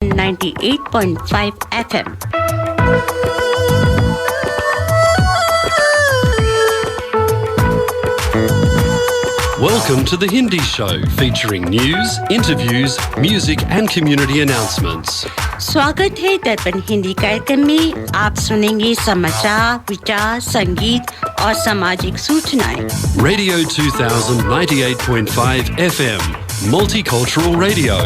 98.5 FM. Welcome to the Hindi Show, featuring news, interviews, music and community announcements. स्वागत है दर्पण हिंदी कार्यक्रम में। आप सुनेंगे समाचार, विचार, संगीत और सामाजिक सूचनाएं। Radio 2000 98.5 FM, multicultural radio.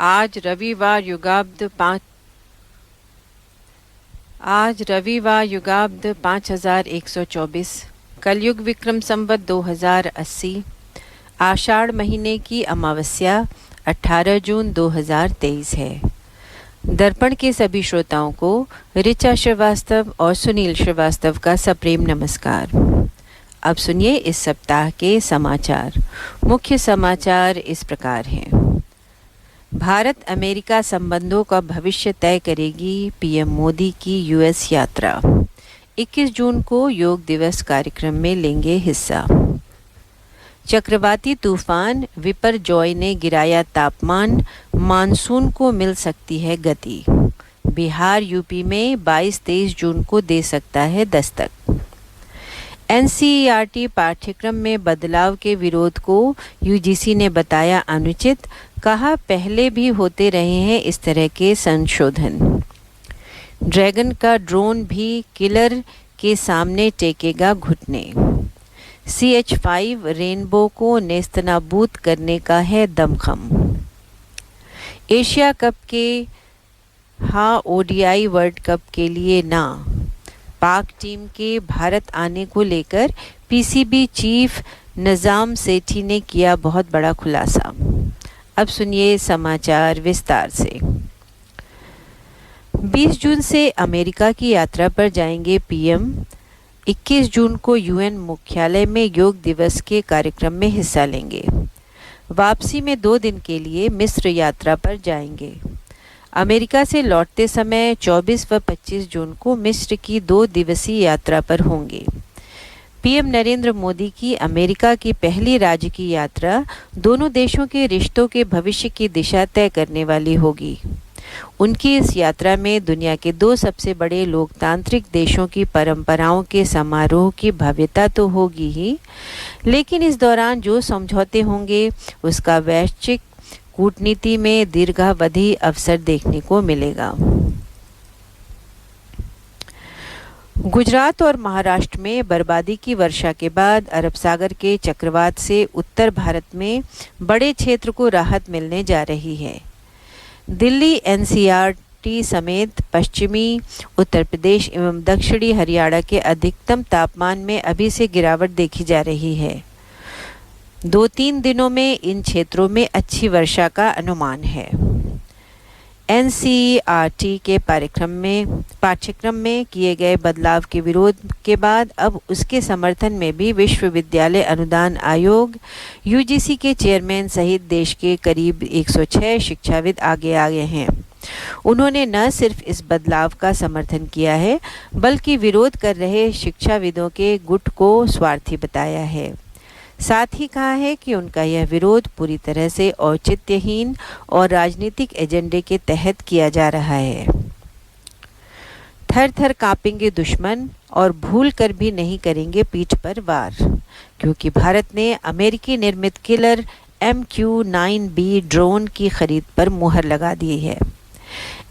आज रविवार युगाब्द 5124, कलयुग विक्रम संवत 2080, आषाढ़ महीने की अमावस्या 18 जून 2023 है। दर्पण के सभी श्रोताओं को ऋचा श्रीवास्तव और सुनील श्रीवास्तव का सप्रेम नमस्कार। अब सुनिए इस सप्ताह के समाचार। मुख्य समाचार इस प्रकार हैं। भारत अमेरिका संबंधों का भविष्य तय करेगी पीएम मोदी की यूएस यात्रा। 21 जून को योग दिवस कार्यक्रम में लेंगे हिस्सा। चक्रवाती तूफान विपरजॉय ने गिराया तापमान, मानसून को मिल सकती है गति। बिहार यूपी में 22-23 जून को दे सकता है दस्तक। एनसीईआरटी पाठ्यक्रम में बदलाव के विरोध को यूजीसी ने बताया अनुचित। कहा पहले भी होते रहे हैं इस तरह के संशोधन। ड्रैगन का ड्रोन भी किलर के सामने टेकेगा घुटने। CH-5 रेनबो को नेस्तनाबूद करने का है दमखम। एशिया कप के ODI वर्ल्ड कप के लिए ना। पाक टीम के भारत आने को लेकर पीसीबी चीफ निजाम सेठी ने किया बहुत बड़ा खुलासा। अब सुनिए समाचार विस्तार से। 20 जून से अमेरिका की यात्रा पर जाएंगे पीएम। 21 जून को यूएन मुख्यालय में योग दिवस के कार्यक्रम में हिस्सा लेंगे। वापसी में 2 दिन के लिए मिस्र यात्रा पर जाएंगे। अमेरिका से लौटते समय 24 व 25 जून को मिस्र की 2 दिवसीय यात्रा पर होंगे। पीएम नरेंद्र मोदी की अमेरिका की पहली राज्य की यात्रा दोनों देशों के रिश्तों के भविष्य की दिशा तय करने वाली होगी। उनकी इस यात्रा में दुनिया के 2 सबसे बड़े लोकतांत्रिक देशों की परंपराओं के समारोह की भव्यता तो होगी ही, लेकिन इस दौरान जो समझौते होंगे उसका वैश्विक कूटनीति में दीर्घावधि अवसर देखने को मिलेगा। गुजरात और महाराष्ट्र में बर्बादी की वर्षा के बाद अरब सागर के चक्रवात से उत्तर भारत में बड़े क्षेत्र को राहत मिलने जा रही है। दिल्ली, एनसीआरटी समेत पश्चिमी उत्तर प्रदेश एवं दक्षिणी हरियाणा के अधिकतम तापमान में अभी से गिरावट देखी जा रही है। 2-3 दिनों में इन क्षेत्रों में अच्छी वर्षा का अनुमान है। एनसीईआरटी के पाठ्यक्रम में किए गए बदलाव के विरोध के बाद अब उसके समर्थन में भी विश्वविद्यालय अनुदान आयोग यूजीसी के चेयरमैन सहित देश के करीब 106 शिक्षाविद आगे आ गए हैं। उन्होंने न सिर्फ इस बदलाव का समर्थन किया है बल्कि विरोध कर रहे शिक्षाविदों के गुट को स्वार्थी बताया है। साथ ही कहा है कि उनका यह विरोध पूरी तरह से औचित्यहीन और राजनीतिक एजेंडे के तहत किया जा रहा है। थर थर कांपेंगे दुश्मन और भूल कर भी नहीं करेंगे पीठ पर वार, क्योंकि भारत ने अमेरिकी निर्मित किलर MQ-9B ड्रोन की खरीद पर मुहर लगा दी है।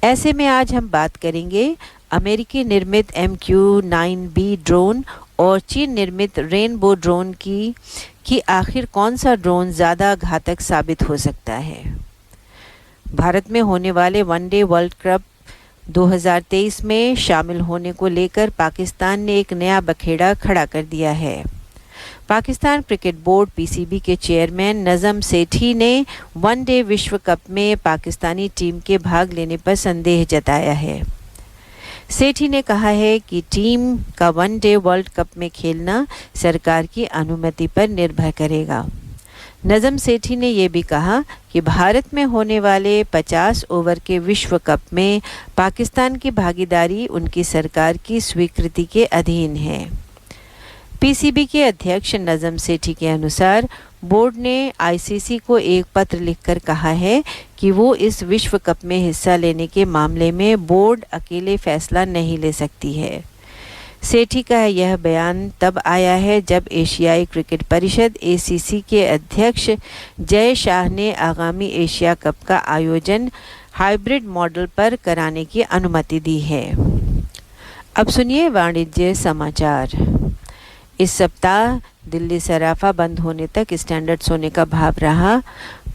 ऐसे में आज हम बात करेंगे अमेरिकी निर्मित MQ-9B ड्रोन और चीन निर्मित रेनबो ड्रोन कि आखिर कौन सा ड्रोन ज़्यादा घातक साबित हो सकता है। भारत में होने वाले वनडे वर्ल्ड कप 2023 में शामिल होने को लेकर पाकिस्तान ने एक नया बखेड़ा खड़ा कर दिया है। पाकिस्तान क्रिकेट बोर्ड पीसीबी के चेयरमैन नजम सेठी ने वनडे विश्व कप में पाकिस्तानी टीम के भाग लेने पर संदेह जताया है। सेठी ने कहा है कि टीम का वनडे वर्ल्ड कप में खेलना सरकार की अनुमति पर निर्भर करेगा। नजम सेठी ने ये भी कहा कि भारत में होने वाले 50 ओवर के विश्व कप में पाकिस्तान की भागीदारी उनकी सरकार की स्वीकृति के अधीन है। पीसीबी के अध्यक्ष नजम सेठी के अनुसार बोर्ड ने आईसीसी को एक पत्र लिखकर कहा है कि वो इस विश्व कप में हिस्सा लेने के मामले में बोर्ड अकेले फैसला नहीं ले सकती है। सेठी का यह बयान तब आया है जब एशियाई क्रिकेट परिषद एसीसी के अध्यक्ष जय शाह ने आगामी एशिया कप का आयोजन हाइब्रिड मॉडल पर कराने की अनुमति दी है। अब सुनिए वाणिज्य समाचार। इस सप्ताह दिल्ली सराफा बंद होने तक स्टैंडर्ड सोने का भाव रहा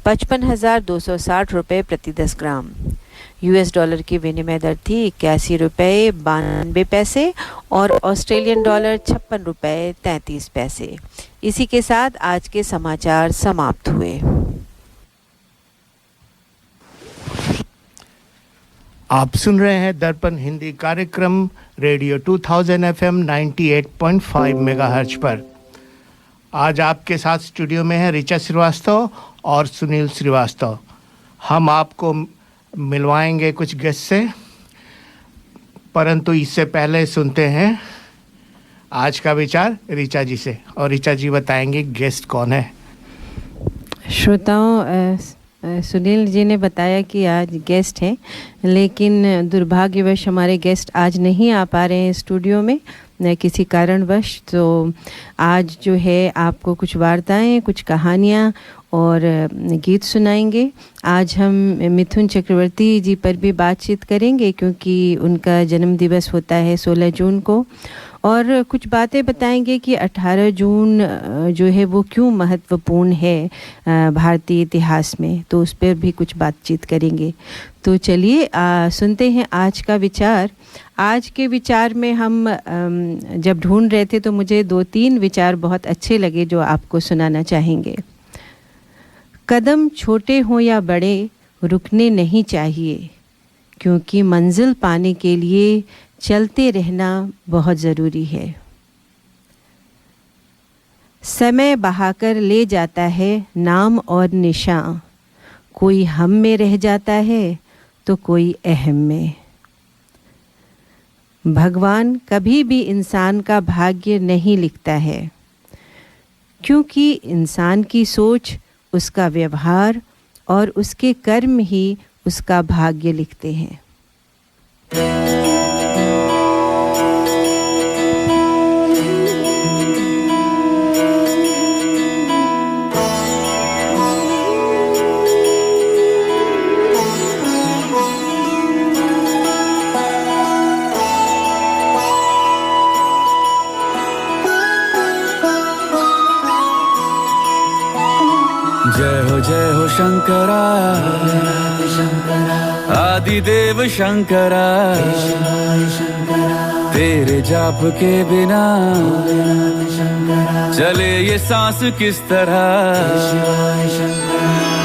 55,260 रुपये प्रति 10 ग्राम। यूएस डॉलर की विनिमय दर थी 81 रुपये 92 पैसे और ऑस्ट्रेलियन डॉलर 56 रुपये 33 पैसे। इसी के साथ आज के समाचार समाप्त हुए। आप सुन रहे हैं दर्पण हिंदी कार्यक्रम रेडियो 2000 FM 98.5 मेगाहर्ट्ज पर। आज आपके साथ स्टूडियो में है ऋचा श्रीवास्तव और सुनील श्रीवास्तव। हम आपको मिलवाएंगे कुछ गेस्ट से, परंतु इससे पहले सुनते हैं आज का विचार ऋचा जी से, और ऋचा जी बताएंगे गेस्ट कौन है। श्रोताओं, सुनील जी ने बताया कि आज गेस्ट हैं, लेकिन दुर्भाग्यवश हमारे गेस्ट आज नहीं आ पा रहे हैं स्टूडियो में किसी कारणवश। तो आज जो है आपको कुछ वार्ताएं, कुछ कहानियां और गीत सुनाएंगे। आज हम मिथुन चक्रवर्ती जी पर भी बातचीत करेंगे क्योंकि उनका जन्म दिवस होता है 16 जून को, और कुछ बातें बताएंगे कि 18 जून जो है वो क्यों महत्वपूर्ण है भारतीय इतिहास में, तो उस पर भी कुछ बातचीत करेंगे। तो चलिए सुनते हैं आज का विचार। आज के विचार में हम जब ढूंढ रहे थे तो मुझे 2-3 विचार बहुत अच्छे लगे जो आपको सुनाना चाहेंगे। कदम छोटे हों या बड़े रुकने नहीं चाहिए, क्योंकि मंजिल पाने के लिए चलते रहना बहुत ज़रूरी है। समय बहाकर ले जाता है नाम और निशान, कोई हम में रह जाता है तो कोई अहम में। भगवान कभी भी इंसान का भाग्य नहीं लिखता है, क्योंकि इंसान की सोच, उसका व्यवहार और उसके कर्म ही उसका भाग्य लिखते हैं। जय हो शंकरा, आदिदेव शंकरा, तेरे जाप के बिना चले ये सांस किस तरह।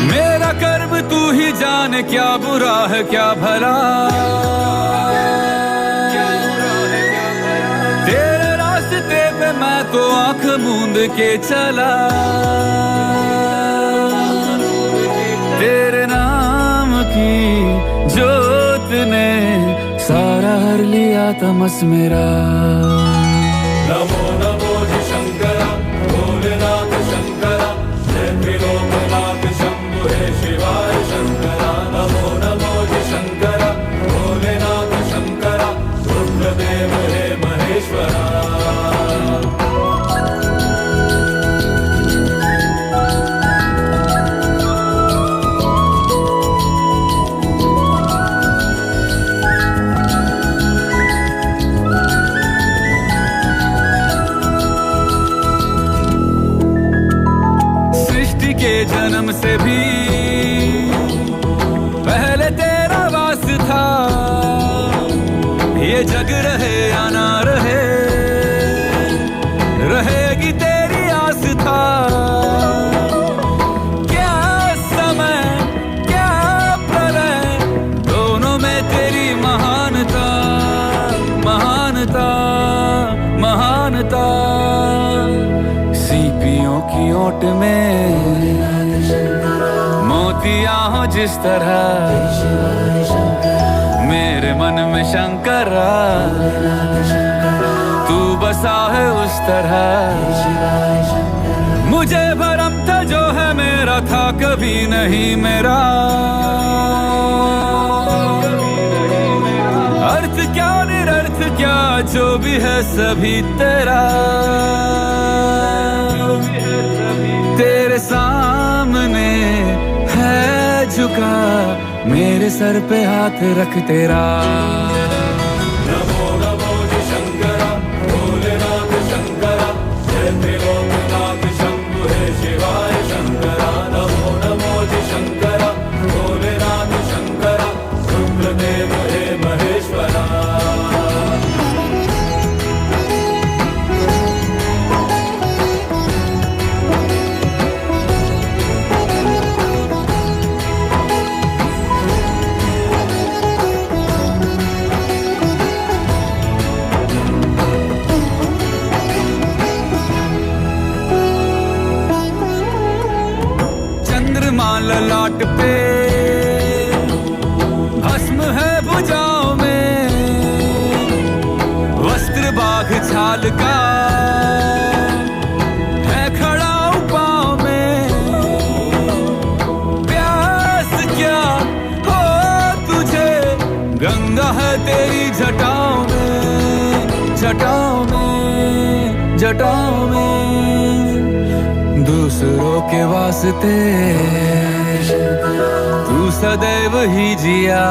मेरा कर्म तू ही जाने, क्या बुरा है क्या भला, तेरे रास्ते पे मैं तो आंख मूंद के चला। तेरे नाम की जोत ने सारा हर लिया तमस मेरा। नमो नमो जी शंकरा, भोलेनाथ शंकरा, जय त्रिलोकनाथ शंभु हे शिवाय शंकरा। नमो नमो जी शंकरा, भोलेनाथ शंकरा, रुद्रदेव हे महेश्वरा। जन्म से भी पहले तेरा वास था, ये जग रहे या ना रहे, रहेगी तेरी आस था। क्या समय क्या प्रलय, दोनों में तेरी महानता, महानता, महानता। सीपियों की ओट में दिया हो जिस तरह मेरे मन में शंकरा तू बसा है उस तरह मुझे भरम था जो है मेरा था कभी नहीं मेरा अर्थ क्या निरर्थ क्या जो भी है सभी तेरा तेरे सामने है झुका मेरे सर पे हाथ रख तेरा नमो नमो जी शंकरा भोलेनाथ शंकरा जय त्रिलोकनाथ शंभु हे शिवाय शंकरा नमो नमो जी शंकरा भोलेनाथ शंकरा रुद्रदेव हे महेश्वरा ललाट पे भस्म है भुजाओं में वस्त्र बाघ छाल का है खड़ा पाँव में प्यास क्या हो तुझे गंगा है तेरी जटाओं में जटाओं में जटाओं में दूसरों के वास्ते तू सदैव ही जिया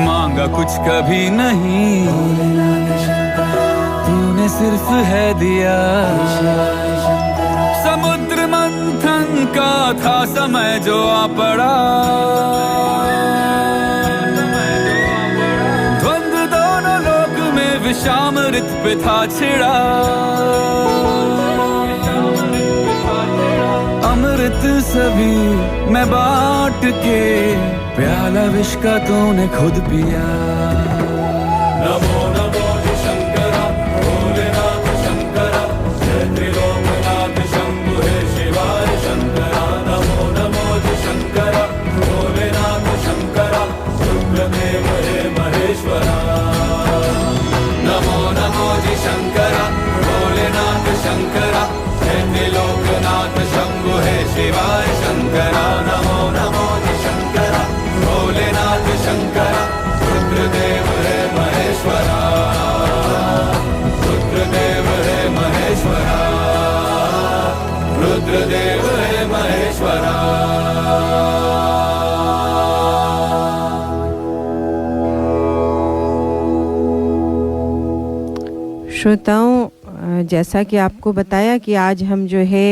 मांगा कुछ कभी नहीं तूने सिर्फ है दिया समुद्र मंथन का था समय जो आ पड़ा द्वंद्व दोनों लोक में विषामृत पे था छिड़ा अमृत सभी मैं बांट के प्याला विष का तूने खुद पिया नमो नमो जी शंकरा भोलेनाथ शंकरा जय त्रिलोकनाथ शंभु हे शिवाय शंकरा नमो नमो जी शंकरा भोलेनाथ शंकरा रुद्रदेव हे महेश्वरा नमो नमो जी शंकरा भोलेनाथ शंकरा जय त्रिलोकनाथ शंभु हे शिवाय शंकरा नमो नमो जी शंकरा भोलेनाथ शंकरा रुद्रदेव हे महेश्वरा रुद्रदेव हे महेश्वरा रुद्रदेव हे महेश्वरा श्रोताओं जैसा कि आपको बताया कि आज हम जो है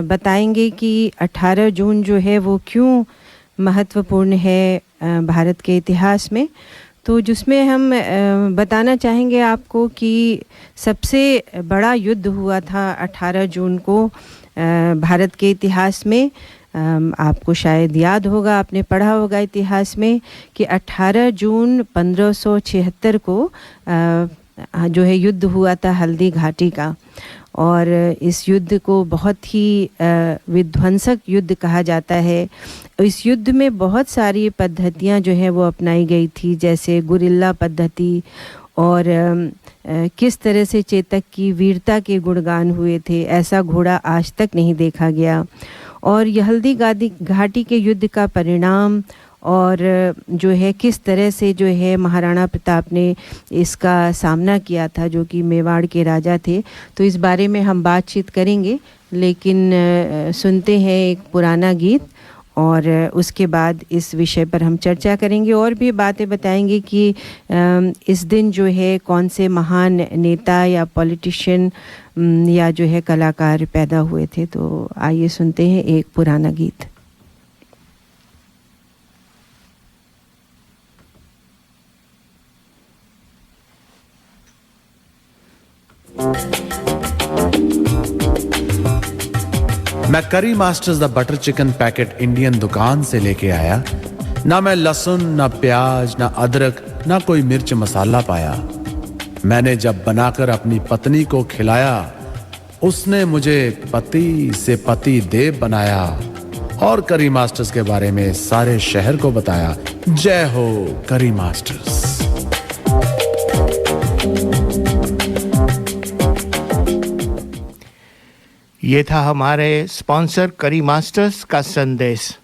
बताएंगे कि 18 जून जो है वो क्यों महत्वपूर्ण है भारत के इतिहास में। तो जिसमें हम बताना चाहेंगे आपको कि सबसे बड़ा युद्ध हुआ था 18 जून को भारत के इतिहास में। आपको शायद याद होगा, आपने पढ़ा होगा इतिहास में कि 18 जून 1576 को जो है युद्ध हुआ था हल्दी घाटी का। और इस युद्ध को बहुत ही विध्वंसक युद्ध कहा जाता है। इस युद्ध में बहुत सारी पद्धतियां जो है वो अपनाई गई थी, जैसे गुरिल्ला पद्धति, और किस तरह से चेतक की वीरता के गुणगान हुए थे, ऐसा घोड़ा आज तक नहीं देखा गया। और यह हल्दी घाटी के युद्ध का परिणाम और जो है किस तरह से जो है महाराणा प्रताप ने इसका सामना किया था, जो कि मेवाड़ के राजा थे। तो इस बारे में हम बातचीत करेंगे, लेकिन सुनते हैं एक पुराना गीत और उसके बाद इस विषय पर हम चर्चा करेंगे और भी बातें बताएंगे कि इस दिन जो है कौन से महान नेता या पॉलिटिशियन या जो है कलाकार पैदा हुए थे। तो आइए सुनते हैं एक पुराना गीत। मैं करी masters the butter chicken packet Indian दुकान से लेके आया। ना मैं लहसुन, ना प्याज, ना अदरक, ना कोई मिर्च मसाला पाया। मैंने जब बनाकर अपनी पत्नी को खिलाया, उसने मुझे पति से पति देव बनाया। और करी मास्टर्स के बारे में सारे शहर को बताया। जय हो करी मास्टर्स। ये था हमारे स्पॉन्सर करी मास्टर्स का संदेश।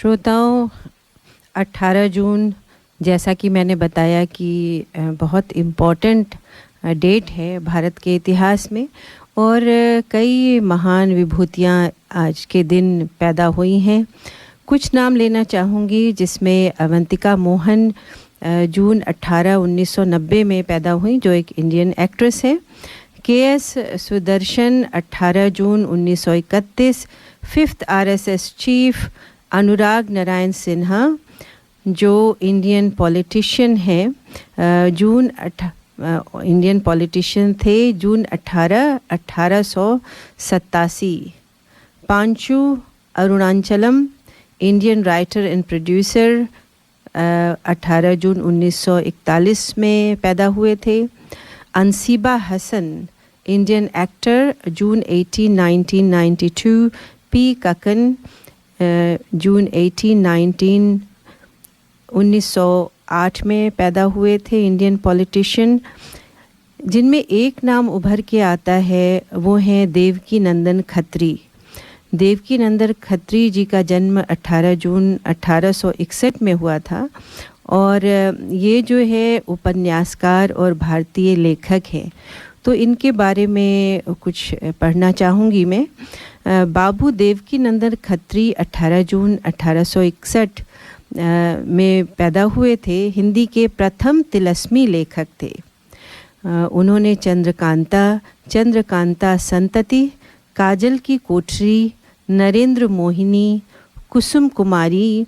श्रोताओं, 18 जून जैसा कि मैंने बताया कि बहुत इम्पोर्टेंट डेट है भारत के इतिहास में और कई महान विभूतियाँ आज के दिन पैदा हुई हैं। कुछ नाम लेना चाहूँगी जिसमें अवंतिका मोहन जून 18, 1990 में पैदा हुई, जो एक इंडियन एक्ट्रेस है। के.एस. सुदर्शन 18 जून 1931, 5th RSS चीफ। अनुराग नारायण सिन्हा जो इंडियन पॉलिटिशियन है, इंडियन पॉलिटिशियन थे, जून 18, 1887। Panchu Arunachalam, Indian writer and producer, 18 जून 1941 में पैदा हुए थे। अंसीबा हसन, इंडियन एक्टर, जून 18, 1992। पी कक्कन, जून 18, 1908 में पैदा हुए थे, इंडियन पॉलिटिशियन। जिनमें एक नाम उभर के आता है वो हैं देवकी नंदन खत्री। देवकी नंदन खत्री जी का जन्म 18 जून 1861 में हुआ था और ये जो है उपन्यासकार और भारतीय लेखक हैं। तो इनके बारे में कुछ पढ़ना चाहूँगी मैं। बाबू देवकी नंदन खत्री 18 जून 1861 में पैदा हुए थे। हिंदी के प्रथम तिलस्मी लेखक थे। उन्होंने चंद्रकांता संतति, काजल की कोठरी, नरेंद्र मोहिनी, कुसुम कुमारी,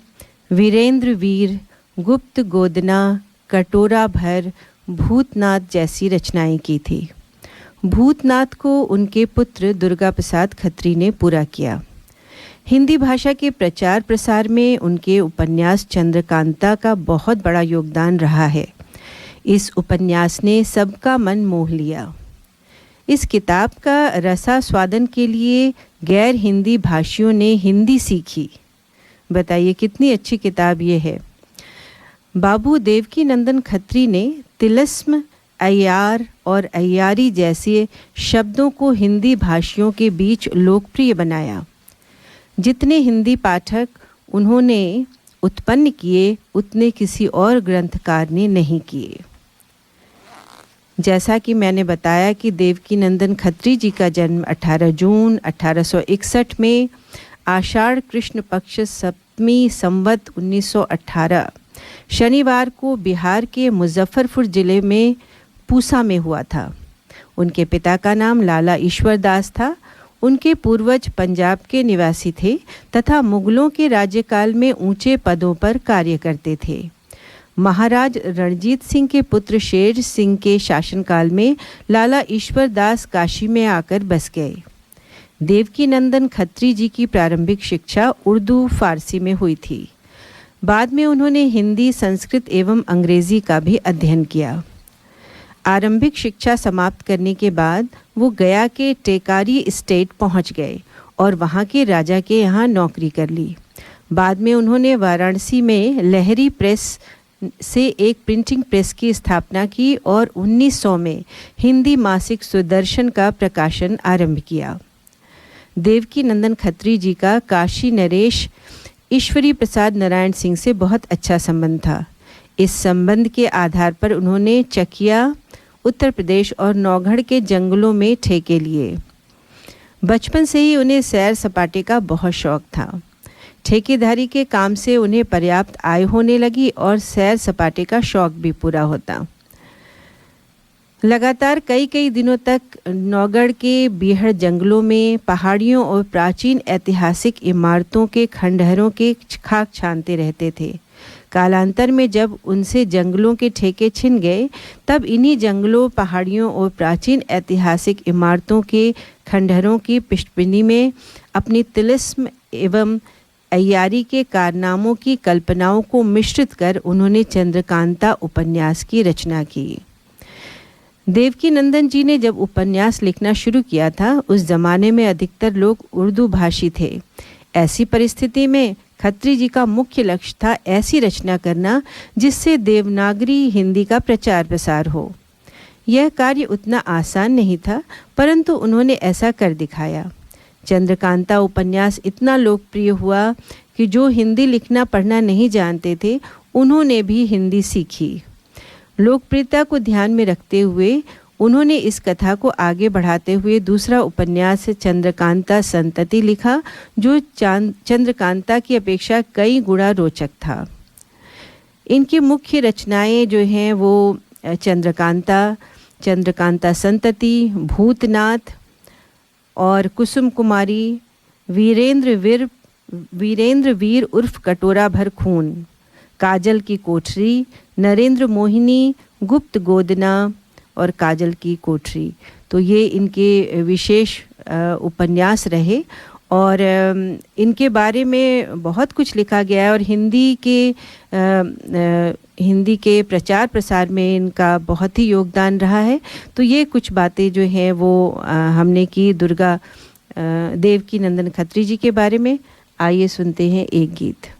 वीरेंद्र वीर, गुप्त गोदना, कटोरा भर, भूतनाथ जैसी रचनाएं की थी। भूतनाथ को उनके पुत्र दुर्गा प्रसाद खत्री ने पूरा किया। हिंदी भाषा के प्रचार प्रसार में उनके उपन्यास चंद्रकांता का बहुत बड़ा योगदान रहा है। इस उपन्यास ने सबका मन मोह लिया। इस किताब का रसास्वादन के लिए गैर हिंदी भाषियों ने हिंदी सीखी। बताइए कितनी अच्छी किताब ये है। बाबू देवकी नंदन खत्री ने तिलस्म, अय्यार और अय्यारी जैसे शब्दों को हिंदी भाषियों के बीच लोकप्रिय बनाया। जितने हिंदी पाठक उन्होंने उत्पन्न किए उतने किसी और ग्रंथकार ने नहीं किए। जैसा कि मैंने बताया कि देवकी नंदन खत्री जी का जन्म 18 जून 1861 में आषाढ़ कृष्ण पक्ष सप्तमी संवत 1918 शनिवार को बिहार के मुजफ्फरपुर जिले में पूसा में हुआ था। उनके पिता का नाम लाला ईश्वर दास था। उनके पूर्वज पंजाब के निवासी थे तथा मुगलों के राज्यकाल में ऊंचे पदों पर कार्य करते थे। महाराज रणजीत सिंह के पुत्र शेर सिंह के शासनकाल में लाला ईश्वर दास काशी में आकर बस गए। देवकी नंदन खत्री जी की प्रारंभिक शिक्षा उर्दू फारसी में हुई थी। बाद में उन्होंने हिंदी, संस्कृत एवं अंग्रेजी का भी अध्ययन किया। आरंभिक शिक्षा समाप्त करने के बाद वो गया के टेकारी स्टेट पहुंच गए और वहां के राजा के यहाँ नौकरी कर ली। बाद में उन्होंने वाराणसी में लहरी प्रेस से एक प्रिंटिंग प्रेस की स्थापना की और 1900 में हिंदी मासिक सुदर्शन का प्रकाशन आरंभ किया। देवकी नंदन खत्री जी का काशी नरेश ईश्वरी प्रसाद नारायण सिंह से बहुत अच्छा संबंध था। इस संबंध के आधार पर उन्होंने चकिया, उत्तर प्रदेश और नौगढ़ के जंगलों में ठेके लिए। बचपन से ही उन्हें सैर सपाटे का बहुत शौक था। ठेकेदारी के काम से उन्हें पर्याप्त आय होने लगी और सैर सपाटे का शौक भी पूरा होता। लगातार कई दिनों तक नौगढ़ के बीहड़ जंगलों में पहाड़ियों और प्राचीन ऐतिहासिक इमारतों के खंडहरों के खाक छानते रहते थे। कालांतर में जब उनसे जंगलों के ठेके छिन गए तब इन्हीं जंगलों, पहाड़ियों और प्राचीन ऐतिहासिक इमारतों के खंडहरों की पृष्ठभूमि में अपनी तिलिस्म एवं अय्यारी के कारनामों की कल्पनाओं को मिश्रित कर उन्होंने चंद्रकांता उपन्यास की रचना की। देवकी नंदन जी ने जब उपन्यास लिखना शुरू किया था उस जमाने में अधिकतर लोग उर्दू भाषी थे। ऐसी परिस्थिति में खत्री जी का मुख्य लक्ष्य था ऐसी रचना करना जिससे देवनागरी हिंदी का प्रचार प्रसार हो। यह कार्य उतना आसान नहीं था, परंतु उन्होंने ऐसा कर दिखाया। चंद्रकांता उपन्यास इतना लोकप्रिय हुआ कि जो हिंदी लिखना पढ़ना नहीं जानते थे उन्होंने भी हिंदी सीखी। लोकप्रियता को ध्यान में रखते हुए उन्होंने इस कथा को आगे बढ़ाते हुए दूसरा उपन्यास चंद्रकांता संतति लिखा, जो चंद्रकांता की अपेक्षा कई गुना रोचक था। इनकी मुख्य रचनाएं जो हैं वो चंद्रकांता, चंद्रकांता संतति, भूतनाथ और कुसुम कुमारी, वीरेंद्र वीर उर्फ कटोरा भर खून, काजल की कोठरी, नरेंद्र मोहिनी, गुप्त गोदना और काजल की कोठरी। तो ये इनके विशेष उपन्यास रहे और इनके बारे में बहुत कुछ लिखा गया है और हिंदी के प्रचार प्रसार में इनका बहुत ही योगदान रहा है। तो ये कुछ बातें जो हैं वो हमने की दुर्गा देवकी नंदन खत्री जी के बारे में। आइए सुनते हैं एक गीत।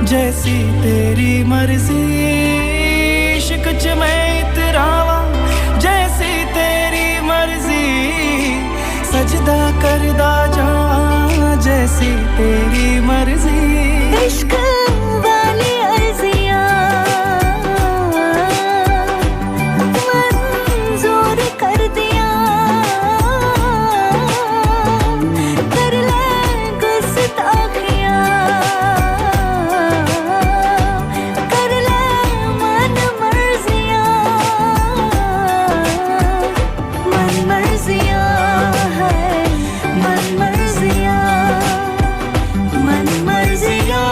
जैसी तेरी मर्जी, इश्क च मैं इतरावा जैसी तेरी मर्जी, सजदा करदा जा जैसी तेरी मर्जी। इश्क वाली अर्जियां मंजूर कर दिया, कर ले गुस्ताखियां, कर ले मन मर्जियां, मन मर्जियां है, मन मर्जियां, मन मर्जियां।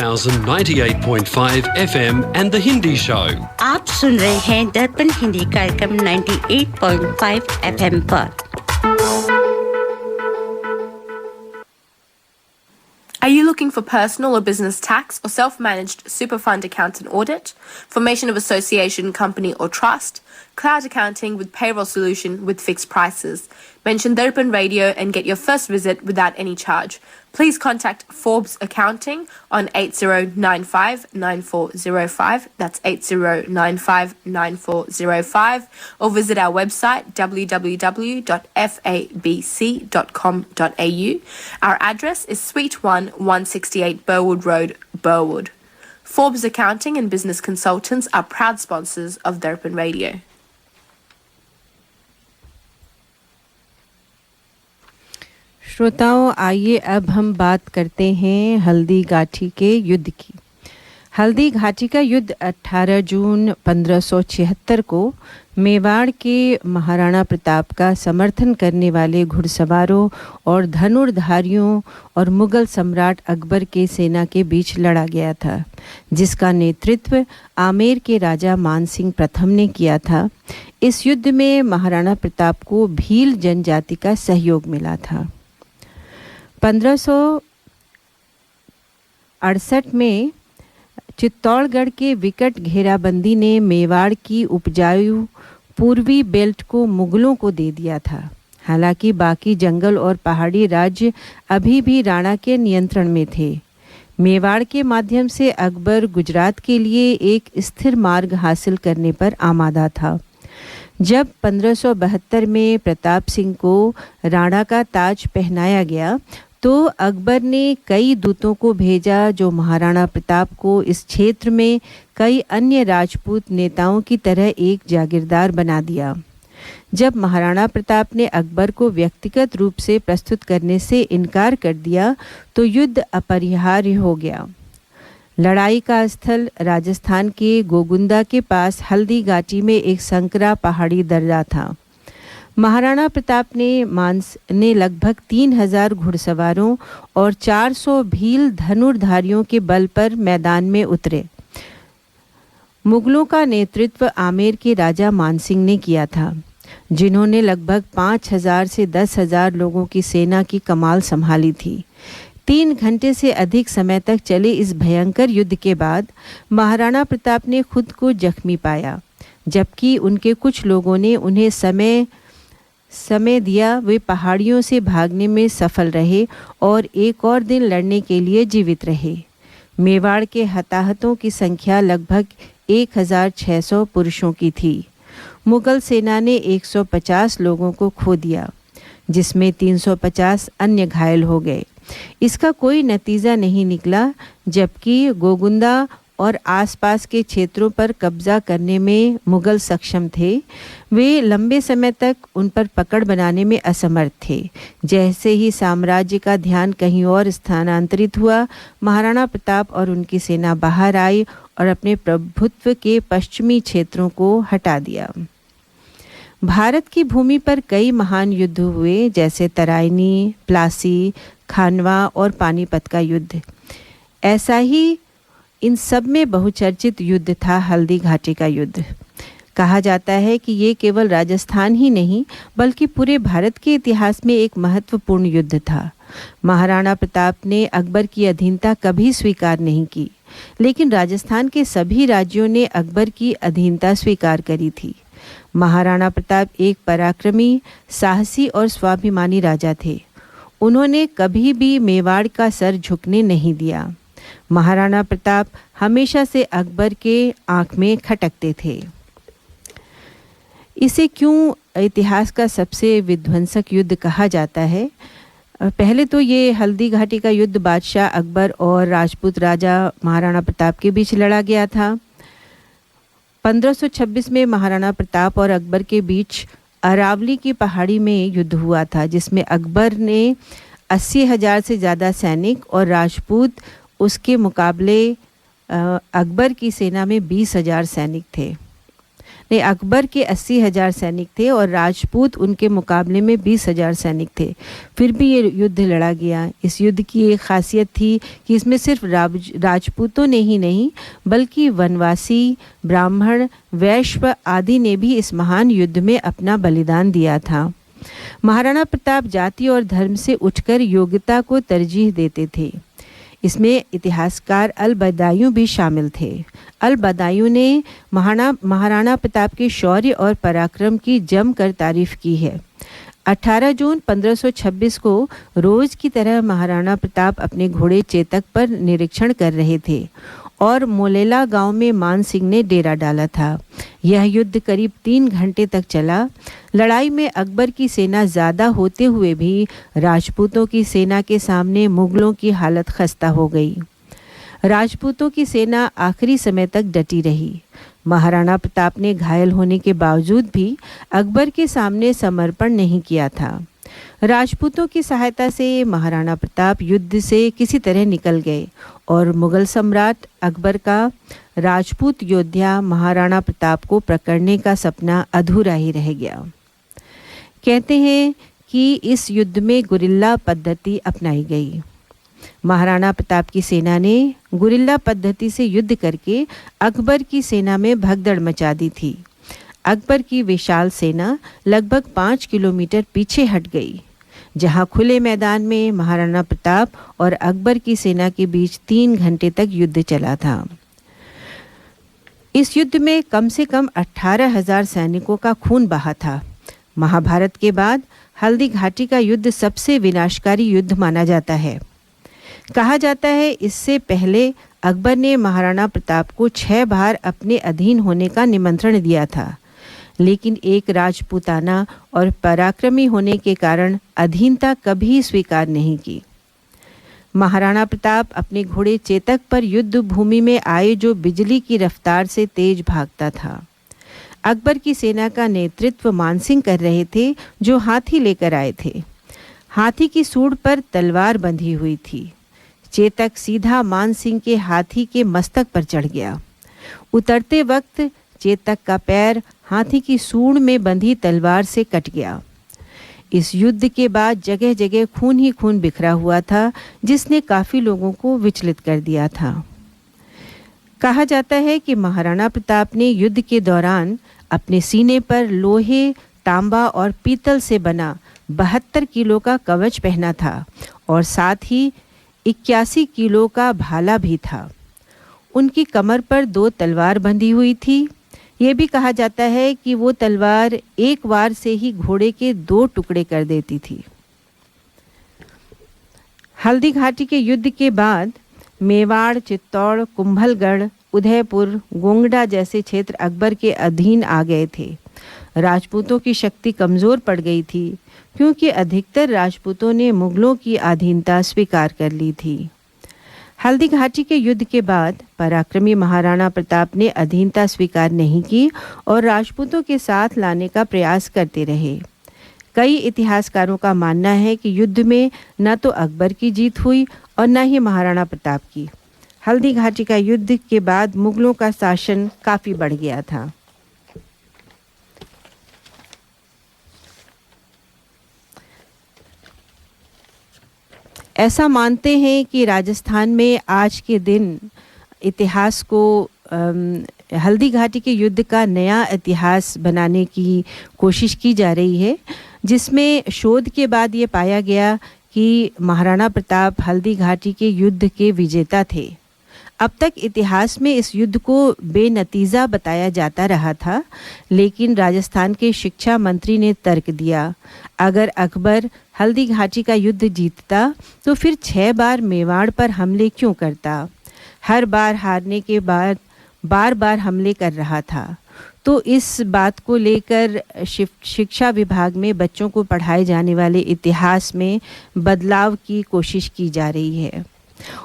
1098.5 FM and The Hindi Show. आप सुन रहे हैं दर्पण हिंदी कार्यक्रम 98.5 FM पर। Are you looking for personal or business tax or self-managed super fund account and audit, formation of association, company or trust, cloud accounting with payroll solution with fixed prices? Mention Darpan Radio and get your first visit without any charge. Please contact Forbes Accounting on 8095-9405, that's 8095-9405, or visit our website www.fabc.com.au. Our address is Suite 1, 168 Burwood Road, Burwood. Forbes Accounting and Business Consultants are proud sponsors of Darpan Radio. श्रोताओं, आइए अब हम बात करते हैं हल्दी घाटी के युद्ध की। हल्दी घाटी का युद्ध 18 जून 1576 को मेवाड़ के महाराणा प्रताप का समर्थन करने वाले घुड़सवारों और धनुर्धारियों और मुगल सम्राट अकबर के सेना के बीच लड़ा गया था, जिसका नेतृत्व आमेर के राजा मानसिंह प्रथम ने किया था। इस युद्ध में महाराणा प्रताप को भील जनजाति का सहयोग मिला था। 1568 में चित्तौड़गढ़ के विकट घेराबंदी ने मेवाड़ की उपजाऊ पूर्वी बेल्ट को मुगलों को दे दिया था। हालांकि बाकी जंगल और पहाड़ी राज्य अभी भी राणा के नियंत्रण में थे। मेवाड़ के माध्यम से अकबर गुजरात के लिए एक स्थिर मार्ग हासिल करने पर आमादा था। जब 1572 में प्रताप सिंह को राणा का ताज पहनाया गया तो अकबर ने कई दूतों को भेजा जो महाराणा प्रताप को इस क्षेत्र में कई अन्य राजपूत नेताओं की तरह एक जागीरदार बना दिया। जब महाराणा प्रताप ने अकबर को व्यक्तिगत रूप से प्रस्तुत करने से इनकार कर दिया तो युद्ध अपरिहार्य हो गया। लड़ाई का स्थल राजस्थान के गोगुंदा के पास हल्दी घाटी में एक संकरा पहाड़ी दर्रा था। महाराणा प्रताप ने लगभग 3000 घुड़सवारों और 400 भील धनुर्धारियों के बल पर मैदान में उतरे। मुगलों का नेतृत्व आमेर के राजा मानसिंह ने किया था, जिन्होंने लगभग 5000 से 10,000 लोगों की सेना की कमाल संभाली थी। 3 घंटे से अधिक समय तक चले इस भयंकर युद्ध के बाद महाराणा प्रताप ने खुद को जख्मी पाया, जबकि उनके कुछ लोगों ने उन्हें समय दिया। वे पहाड़ियों से भागने में सफल रहे और एक और दिन लड़ने के लिए जीवित रहे। मेवाड़ के हताहतों की संख्या लगभग 1600 पुरुषों की थी। मुगल सेना ने 150 लोगों को खो दिया, जिसमें 350 अन्य घायल हो गए। इसका कोई नतीजा नहीं निकला, जबकि गोगुंदा और आसपास के क्षेत्रों पर कब्जा करने में मुगल सक्षम थे। वे लंबे समय तक उन पर पकड़ बनाने में असमर्थ थे। जैसे ही साम्राज्य का ध्यान कहीं और स्थानांतरित हुआ, महाराणा प्रताप और उनकी सेना बाहर आई और अपने प्रभुत्व के पश्चिमी क्षेत्रों को हटा दिया। भारत की भूमि पर कई महान युद्ध हुए, जैसे तराइनी, प्लासी, खानवा और पानीपत का युद्ध। ऐसा ही इन सब में बहुचर्चित युद्ध था हल्दी घाटी का युद्ध। कहा जाता है कि ये केवल राजस्थान ही नहीं बल्कि पूरे भारत के इतिहास में एक महत्वपूर्ण युद्ध था। महाराणा प्रताप ने अकबर की अधीनता कभी स्वीकार नहीं की, लेकिन राजस्थान के सभी राज्यों ने अकबर की अधीनता स्वीकार करी थी। महाराणा प्रताप एक पराक्रमी, साहसी और स्वाभिमानी राजा थे। उन्होंने कभी भी मेवाड़ का सर झुकने नहीं दिया। महाराणा प्रताप हमेशा से अकबर के आंख में खटकते थे। इसे क्यों इतिहास का सबसे विध्वंसक युद्ध कहा जाता है? पहले तो ये हल्दी घाटी का युद्ध बादशाह अकबर और राजपूत राजा महाराणा प्रताप के बीच लड़ा गया था। 1526 में महाराणा प्रताप और अकबर के बीच अरावली की पहाड़ी में युद्ध हुआ था, जिसमें अकबर ने 80,000 से ज़्यादा सैनिक और राजपूत उसके मुकाबले अकबर की सेना में 20,000 सैनिक थे। ने अकबर के 80,000 सैनिक थे और राजपूत उनके मुकाबले में 20,000 सैनिक थे। फिर भी ये युद्ध लड़ा गया। इस युद्ध की एक खासियत थी कि इसमें सिर्फ राजपूतों ने ही नहीं बल्कि वनवासी, ब्राह्मण, वैश्य आदि ने भी इस महान युद्ध में अपना बलिदान दिया था। महाराणा प्रताप जाति और धर्म से उठकर योग्यता को तरजीह देते थे। इसमें इतिहासकार अल-बदायूं भी शामिल थे। अल-बदायूं ने महाराणा प्रताप के शौर्य और पराक्रम की जमकर तारीफ की है। 18 जून 1526 को रोज की तरह महाराणा प्रताप अपने घोड़े चेतक पर निरीक्षण कर रहे थे और मोलेला गांव में मान सिंह ने डेरा डाला था। यह युद्ध करीब 3 घंटे तक चला। लड़ाई में अकबर की सेना ज़्यादा होते हुए भी राजपूतों की सेना के सामने मुगलों की हालत खस्ता हो गई। राजपूतों की सेना आखिरी समय तक डटी रही। महाराणा प्रताप ने घायल होने के बावजूद भी अकबर के सामने समर्पण नहीं किया था। राजपूतों की सहायता से महाराणा प्रताप युद्ध से किसी तरह निकल गए और मुगल सम्राट अकबर का राजपूत योद्धा महाराणा प्रताप को पकड़ने का सपना अधूरा ही रह गया। कहते हैं कि इस युद्ध में गुरिल्ला पद्धति अपनाई गई। महाराणा प्रताप की सेना ने गुरिल्ला पद्धति से युद्ध करके अकबर की सेना में भगदड़ मचा दी थी। अकबर की विशाल सेना लगभग 5 किलोमीटर पीछे हट गई, जहां खुले मैदान में महाराणा प्रताप और अकबर की सेना के बीच 3 घंटे तक युद्ध चला था। इस युद्ध में कम से कम 18,000 सैनिकों का खून बहा था। महाभारत के बाद हल्दी घाटी का युद्ध सबसे विनाशकारी युद्ध माना जाता है। कहा जाता है इससे पहले अकबर ने महाराणा प्रताप को 6 बार अपने अधीन होने का निमंत्रण दिया था, लेकिन एक राजपूताना और पराक्रमी होने के कारण अधीनता कभी स्वीकार नहीं की। महाराणा प्रताप अपने घोड़े चेतक पर युद्ध भूमि में आए जो बिजली की रफ्तार से तेज भागता था। अकबर की सेना का नेतृत्व मानसिंह कर रहे थे, जो हाथी लेकर आए थे। हाथी की सूंड पर तलवार बंधी हुई थी। चेतक सीधा मानसिंह के हाथी के मस्तक पर चढ़ गया। उतरते वक्त चेतक का पैर हाथी की सूंड में बंधी तलवार से कट गया। इस युद्ध के बाद जगह जगह खून ही खून बिखरा हुआ था, जिसने काफी लोगों को विचलित कर दिया था। कहा जाता है कि महाराणा प्रताप ने युद्ध के दौरान अपने सीने पर लोहे, तांबा और पीतल से बना 72 किलो का कवच पहना था और साथ ही 81 किलो का भाला भी था। उनकी कमर पर 2 तलवार बंधी हुई थी। ये भी कहा जाता है कि वो तलवार एक वार से ही घोड़े के 2 टुकड़े कर देती थी। हल्दी घाटी के युद्ध के बाद मेवाड़, चित्तौड़, कुंभलगढ़, उदयपुर, गोंगड़ा जैसे क्षेत्र अकबर के अधीन आ गए थे। राजपूतों की शक्ति कमज़ोर पड़ गई थी, क्योंकि अधिकतर राजपूतों ने मुगलों की अधीनता स्वीकार कर ली थी। हल्दी घाटी के युद्ध के बाद पराक्रमी महाराणा प्रताप ने अधीनता स्वीकार नहीं की और राजपूतों के साथ लाने का प्रयास करते रहे। कई इतिहासकारों का मानना है कि युद्ध में न तो अकबर की जीत हुई और न ही महाराणा प्रताप की। हल्दी घाटी का युद्ध के बाद मुगलों का शासन काफी बढ़ गया था। ऐसा मानते हैं कि राजस्थान में आज के दिन इतिहास को हल्दी घाटी के युद्ध का नया इतिहास बनाने की कोशिश की जा रही है, जिसमें शोध के बाद ये पाया गया कि महाराणा प्रताप हल्दी घाटी के युद्ध के विजेता थे। अब तक इतिहास में इस युद्ध को बेनतीजा बताया जाता रहा था, लेकिन राजस्थान के शिक्षा मंत्री ने तर्क दिया, अगर अकबर हल्दी घाटी का युद्ध जीतता तो फिर 6 बार मेवाड़ पर हमले क्यों करता? हर बार हारने के बाद बार बार हमले कर रहा था। तो इस बात को लेकर शिक्षा विभाग में बच्चों को पढ़ाए जाने वाले इतिहास में बदलाव की कोशिश की जा रही है।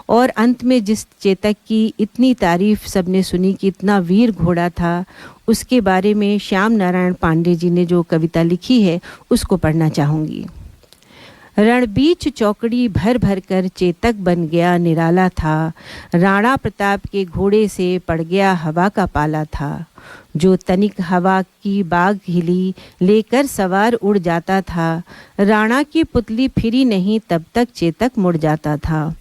और अंत में जिस चेतक की इतनी तारीफ सबने सुनी कि इतना वीर घोड़ा था, उसके बारे में श्याम नारायण पांडे जी ने जो कविता लिखी है उसको पढ़ना चाहूँगी। रणबीच चौकड़ी भर भर कर चेतक बन गया निराला था। राणा प्रताप के घोड़े से पड़ गया हवा का पाला था। जो तनिक हवा की बाग हिली लेकर सवार उड़ जाता था। राणा की पुतली फिरी नहीं तब तक चेतक मुड़ जाता था।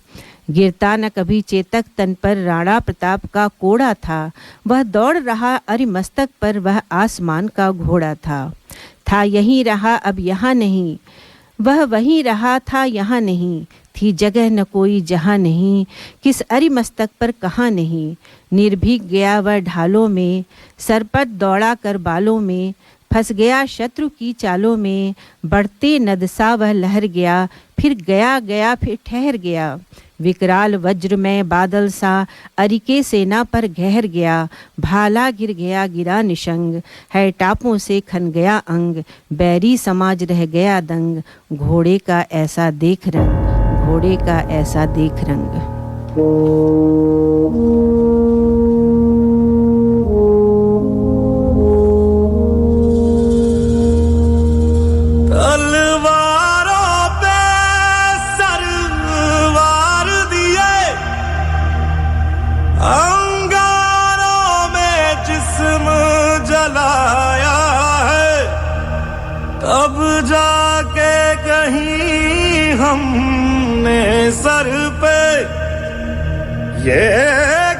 गिरता न कभी चेतक तन पर राणा प्रताप का कोड़ा था। वह दौड़ रहा अरि मस्तक पर वह आसमान का घोड़ा था यहीं रहा अब यहाँ नहीं। वह वहीं रहा था यहाँ नहीं। थी जगह न कोई जहाँ नहीं। किस अरि मस्तक पर कहाँ नहीं। निर्भीक गया वह ढालों में। सरपट दौड़ा कर बालों में। फंस गया शत्रु की चालों में। बढ़ते नद सा वह लहर गया। फिर गया फिर ठहर गया। विकराल वज्र में बादल सा अरिके सेना पर गहर गया। भाला गिर गया गिरा निशंग। है टापों से खन गया अंग। बैरी समाज रह गया दंग। घोड़े का ऐसा देख रंग। घोड़े का ऐसा देख रंग। अब जाके कहीं हमने सर पे ये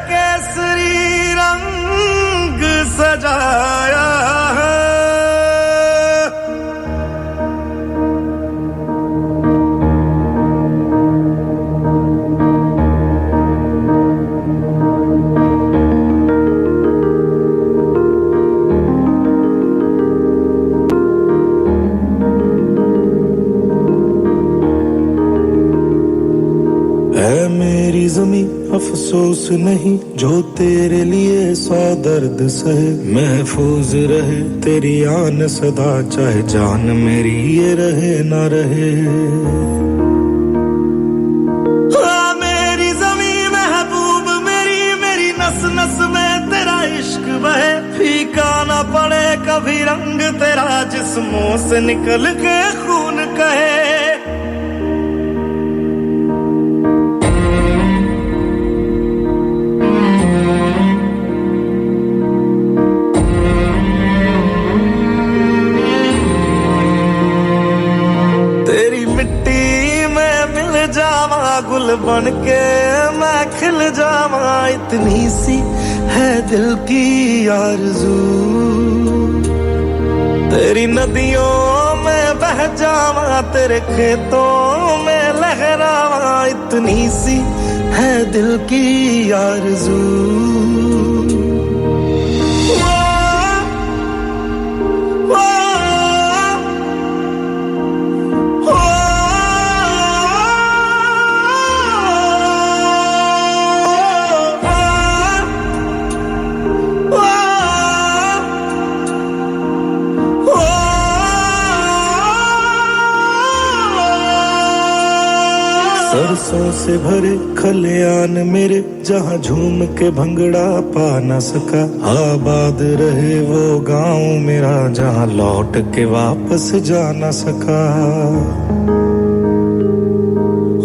केसरी रंग सजाया है। अफसोस नहीं जो तेरे लिए सौ दर्द सहे। महफूज रहे तेरी आन सदा चाहे जान मेरी ये रहे ना रहे। मेरी ज़मीं महबूब मेरी नस नस में तेरा इश्क बहे। फीका ना पड़े कभी रंग तेरा जिस्मों से निकल के खून कहे। गुल बन के मैं खिल जावा। इतनी सी है दिल की आरज़ू। तेरी नदियों में बह जावा तेरे खेतों में लहरावा। इतनी सी है दिल की आरज़ू। सरसों से भरे खलियान मेरे जहाँ झूम के भंगड़ा पा न सका। आबाद रहे वो गांव मेरा जहाँ लौट के वापस जा न सका।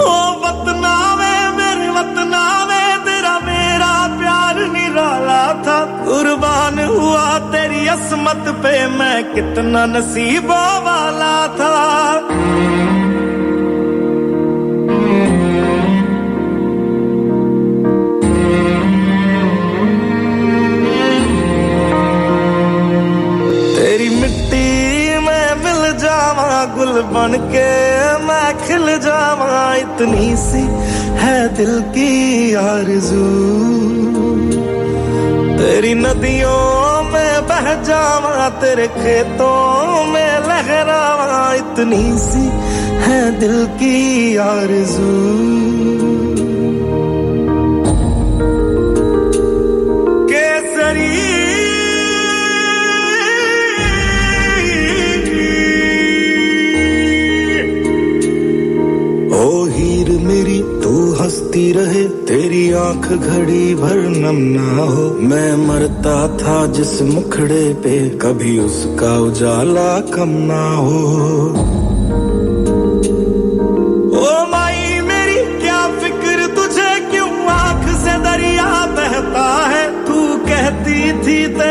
ओ वतना में मेरे वतना में तेरा मेरा प्यार निराला था। कुर्बान हुआ तेरी असमत पे मैं कितना नसीबों वाला था। गुल बन के मैं खिल जावा। इतनी सी है दिल की आरज़ू। तेरी नदियों में बह जावा तेरे खेतों में लहरावा। इतनी सी है दिल की आरज़ू। केसरी हंसती रहे तेरी आंख घड़ी भर नम ना हो। मैं मरता था जिस मुखड़े पे कभी उसका उजाला कम ना हो।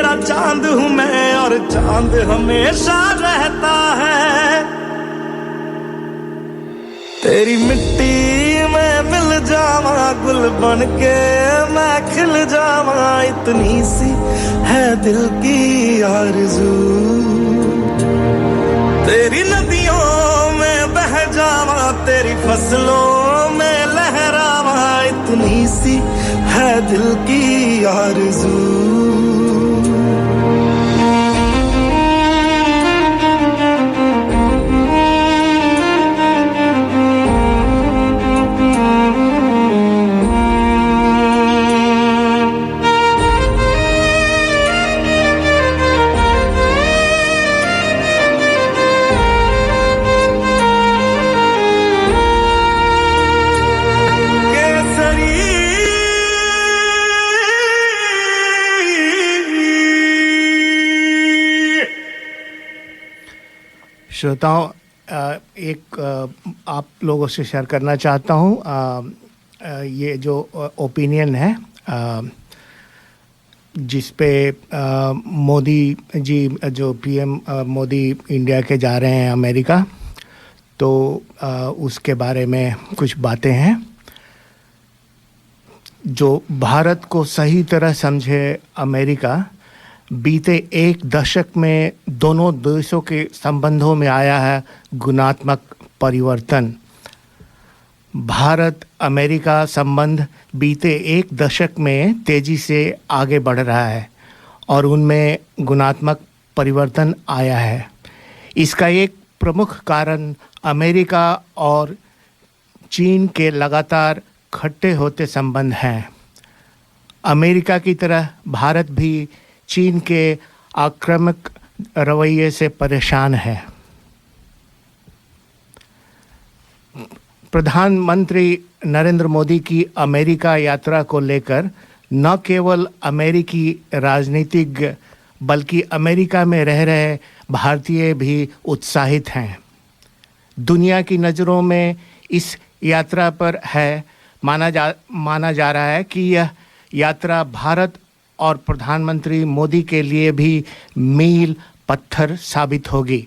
तेरा चांद हूँ मैं और चांद हमेशा रहता है। तेरी मिट्टी में मिल जावा गुल बन के मैं खिल जावा, इतनी सी है दिल की आरज़ू। तेरी नदियों में बह जावा तेरी फसलों में लहरावा, इतनी सी है दिल की आरज़ू। श्रोताओं, एक आप लोगों से शेयर करना चाहता हूँ। ये जो ओपिनियन है जिस पे मोदी जी जो पीएम मोदी इंडिया के जा रहे हैं अमेरिका, तो उसके बारे में कुछ बातें हैं। जो भारत को सही तरह समझे अमेरिका बीते एक दशक में दोनों देशों के संबंधों में आया है गुणात्मक परिवर्तन। भारत अमेरिका संबंध बीते एक दशक में तेजी से आगे बढ़ रहा है और उनमें गुणात्मक परिवर्तन आया है। इसका एक प्रमुख कारण अमेरिका और चीन के लगातार खट्टे होते संबंध हैं। अमेरिका की तरह भारत भी चीन के आक्रामक रवैये से परेशान है। प्रधानमंत्री नरेंद्र मोदी की अमेरिका यात्रा को लेकर न केवल अमेरिकी राजनीतिज्ञ बल्कि अमेरिका में रह रहे भारतीय भी उत्साहित हैं। दुनिया की नज़रों में इस यात्रा पर है माना जा रहा है कि यह यात्रा भारत और प्रधानमंत्री मोदी के लिए भी मील पत्थर साबित होगी।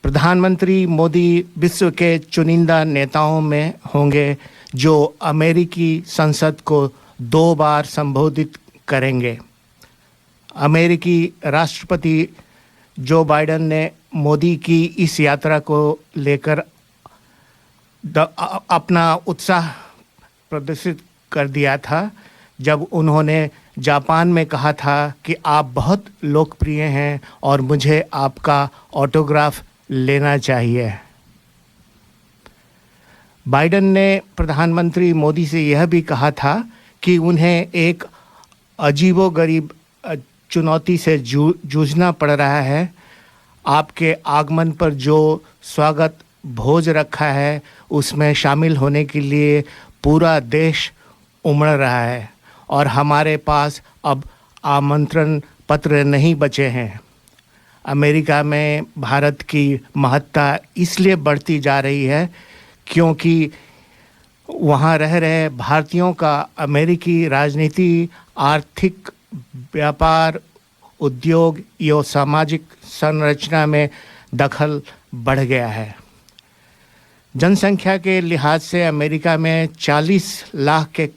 प्रधानमंत्री मोदी विश्व के चुनिंदा नेताओं में होंगे जो अमेरिकी संसद को 2 बार संबोधित करेंगे। अमेरिकी राष्ट्रपति जो बाइडेन ने मोदी की इस यात्रा को लेकर अपना उत्साह प्रदर्शित कर दिया था जब उन्होंने जापान में कहा था कि आप बहुत लोकप्रिय हैं और मुझे आपका ऑटोग्राफ लेना चाहिए। बाइडेन ने प्रधानमंत्री मोदी से यह भी कहा था कि उन्हें एक अजीबोगरीब चुनौती से जूझना पड़ रहा है। आपके आगमन पर जो स्वागत भोज रखा है उसमें शामिल होने के लिए पूरा देश उमड़ रहा है और हमारे पास अब आमंत्रण पत्र नहीं बचे हैं। अमेरिका में भारत की महत्ता इसलिए बढ़ती जा रही है क्योंकि वहाँ रह रहे भारतीयों का अमेरिकी राजनीति, आर्थिक, व्यापार, उद्योग या सामाजिक संरचना में दखल बढ़ गया है। जनसंख्या के लिहाज से अमेरिका में 40 लाख के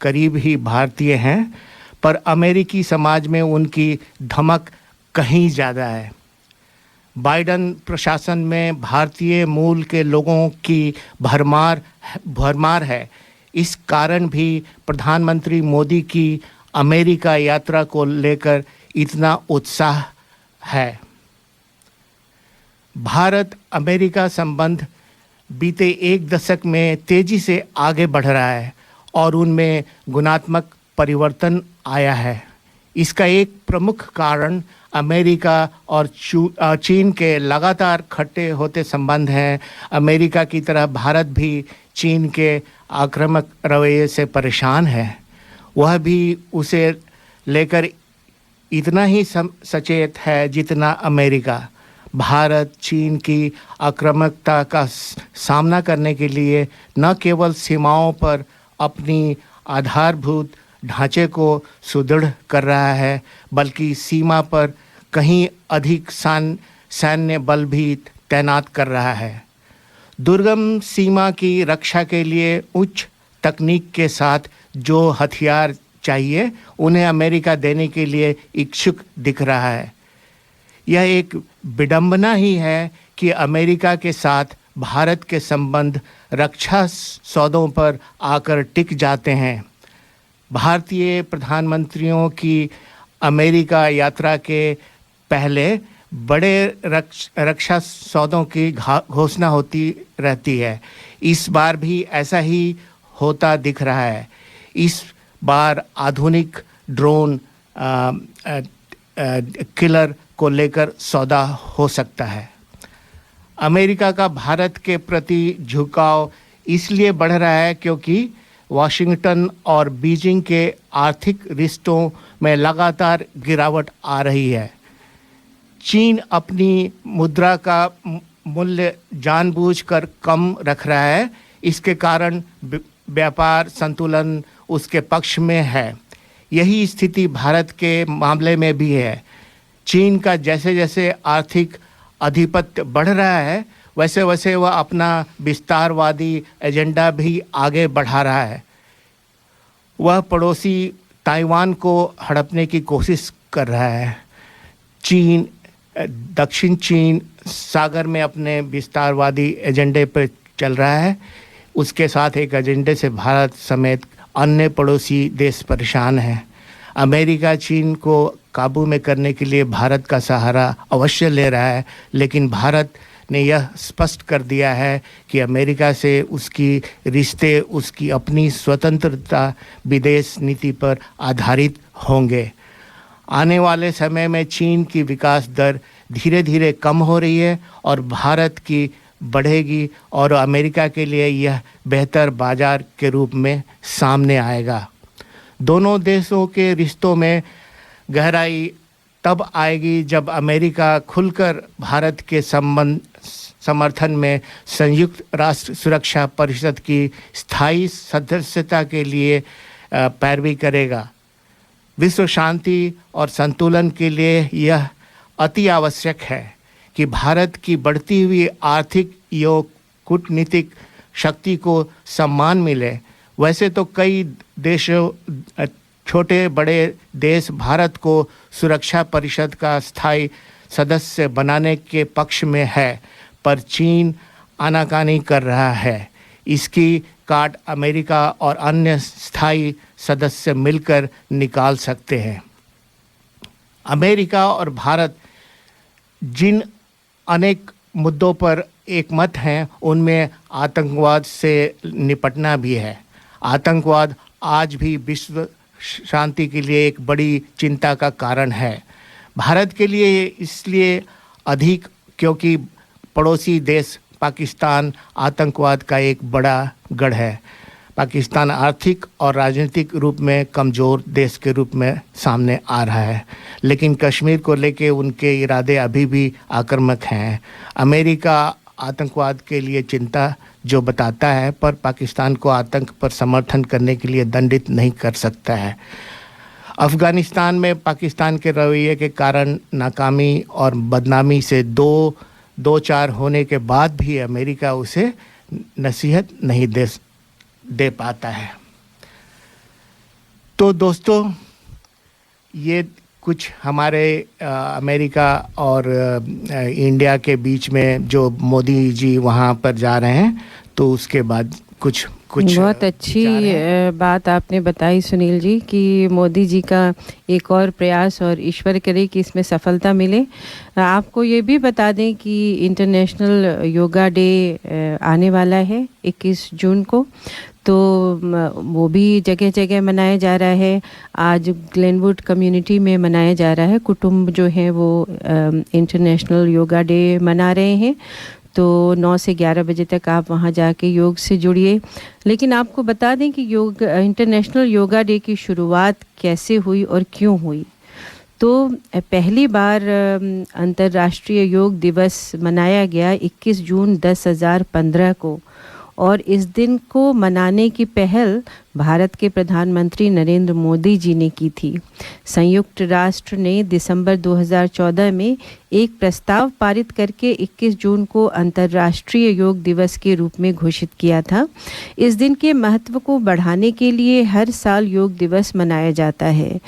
करीब ही भारतीय हैं, पर अमेरिकी समाज में उनकी धमक कहीं ज़्यादा है। बाइडेन प्रशासन में भारतीय मूल के लोगों की भरमार है। इस कारण भी प्रधानमंत्री मोदी की अमेरिका यात्रा को लेकर इतना उत्साह है। भारत अमेरिका संबंध बीते एक दशक में तेजी से आगे बढ़ रहा है और उनमें गुणात्मक परिवर्तन आया है। इसका एक प्रमुख कारण अमेरिका और चीन के लगातार खट्टे होते संबंध हैं। अमेरिका की तरह भारत भी चीन के आक्रामक रवैये से परेशान है। वह भी उसे लेकर इतना ही सचेत है जितना अमेरिका। भारत चीन की आक्रामकता का सामना करने के लिए न केवल सीमाओं पर अपनी आधारभूत ढांचे को सुदृढ़ कर रहा है, बल्कि सीमा पर कहीं अधिक सैन्य बल भी तैनात कर रहा है। दुर्गम सीमा की रक्षा के लिए उच्च तकनीक के साथ जो हथियार चाहिए उन्हें अमेरिका देने के लिए इच्छुक दिख रहा है। यह एक विडंबना ही है कि अमेरिका के साथ भारत के संबंध रक्षा सौदों पर आकर टिक जाते हैं। भारतीय प्रधानमंत्रियों की अमेरिका यात्रा के पहले बड़े रक्षा सौदों की घोषणा होती रहती है। इस बार भी ऐसा ही होता दिख रहा है। इस बार आधुनिक ड्रोन किलर को लेकर सौदा हो सकता है। अमेरिका का भारत के प्रति झुकाव इसलिए बढ़ रहा है क्योंकि वॉशिंगटन और बीजिंग के आर्थिक रिश्तों में लगातार गिरावट आ रही है। चीन अपनी मुद्रा का मूल्य जानबूझकर कम रख रहा है। इसके कारण व्यापार संतुलन उसके पक्ष में है। यही स्थिति भारत के मामले में भी है। चीन का जैसे जैसे आर्थिक आधिपत्य बढ़ रहा है, वैसे वैसे वह अपना विस्तारवादी एजेंडा भी आगे बढ़ा रहा है। वह पड़ोसी ताइवान को हड़पने की कोशिश कर रहा है। चीन दक्षिण चीन सागर में अपने विस्तारवादी एजेंडे पर चल रहा है। उसके साथ एक एजेंडे से भारत समेत अन्य पड़ोसी देश परेशान हैं। अमेरिका चीन को काबू में करने के लिए भारत का सहारा अवश्य ले रहा है, लेकिन भारत ने यह स्पष्ट कर दिया है कि अमेरिका से उसकी रिश्ते उसकी अपनी स्वतंत्रता विदेश नीति पर आधारित होंगे। आने वाले समय में चीन की विकास दर धीरे धीरे कम हो रही है और भारत की बढ़ेगी और अमेरिका के लिए यह बेहतर बाजार के रूप में सामने आएगा। दोनों देशों के रिश्तों में गहराई तब आएगी जब अमेरिका खुलकर भारत के समर्थन में संयुक्त राष्ट्र सुरक्षा परिषद की स्थायी सदस्यता के लिए पैरवी करेगा। विश्व शांति और संतुलन के लिए यह अति आवश्यक है कि भारत की बढ़ती हुई आर्थिक योग कूटनीतिक शक्ति को सम्मान मिले। वैसे तो कई देशों छोटे बड़े देश भारत को सुरक्षा परिषद का स्थायी सदस्य बनाने के पक्ष में है, पर चीन आनाकानी कर रहा है। इसकी काट अमेरिका और अन्य स्थायी सदस्य मिलकर निकाल सकते हैं। अमेरिका और भारत जिन अनेक मुद्दों पर एक मत हैं, उनमें आतंकवाद से निपटना भी है। आतंकवाद आज भी विश्व शांति के लिए एक बड़ी चिंता का कारण है। भारत के लिए इसलिए अधिक क्योंकि पड़ोसी देश पाकिस्तान आतंकवाद का एक बड़ा गढ़ है। पाकिस्तान आर्थिक और राजनीतिक रूप में कमज़ोर देश के रूप में सामने आ रहा है, लेकिन कश्मीर को लेके उनके इरादे अभी भी आक्रामक हैं। अमेरिका आतंकवाद के लिए चिंता जो बताता है, पर पाकिस्तान को आतंक पर समर्थन करने के लिए दंडित नहीं कर सकता है। अफ़गानिस्तान में पाकिस्तान के रवैये के कारण नाकामी और बदनामी से दो चार होने के बाद भी अमेरिका उसे नसीहत नहीं दे पाता है। तो दोस्तों, ये कुछ हमारे अमेरिका और इंडिया के बीच में जो मोदी जी वहाँ पर जा रहे हैं, तो उसके बाद कुछ बहुत अच्छी बात आपने बताई सुनील जी कि मोदी जी का एक और प्रयास और ईश्वर करे कि इसमें सफलता मिले। आपको ये भी बता दें कि इंटरनेशनल योगा डे आने वाला है 21 जून को, तो वो भी जगह जगह मनाया जा रहा है। आज ग्लेनवुड कम्युनिटी में मनाया जा रहा है। कुटुंब जो हैं वो इंटरनेशनल योगा डे मना रहे हैं, तो 9 से 11 बजे तक आप वहाँ जाके योग से जुड़िए। लेकिन आपको बता दें कि इंटरनेशनल योगा डे की शुरुआत कैसे हुई और क्यों हुई। तो पहली बार अंतर्राष्ट्रीय योग दिवस मनाया गया 21 जून 10,015 को, और इस दिन को मनाने की पहल भारत के प्रधानमंत्री नरेंद्र मोदी जी ने की थी। संयुक्त राष्ट्र ने दिसंबर 2014 में एक प्रस्ताव पारित करके 21 जून को अंतर्राष्ट्रीय योग दिवस के रूप में घोषित किया था। इस दिन के महत्व को बढ़ाने के लिए हर साल योग दिवस मनाया जाता है।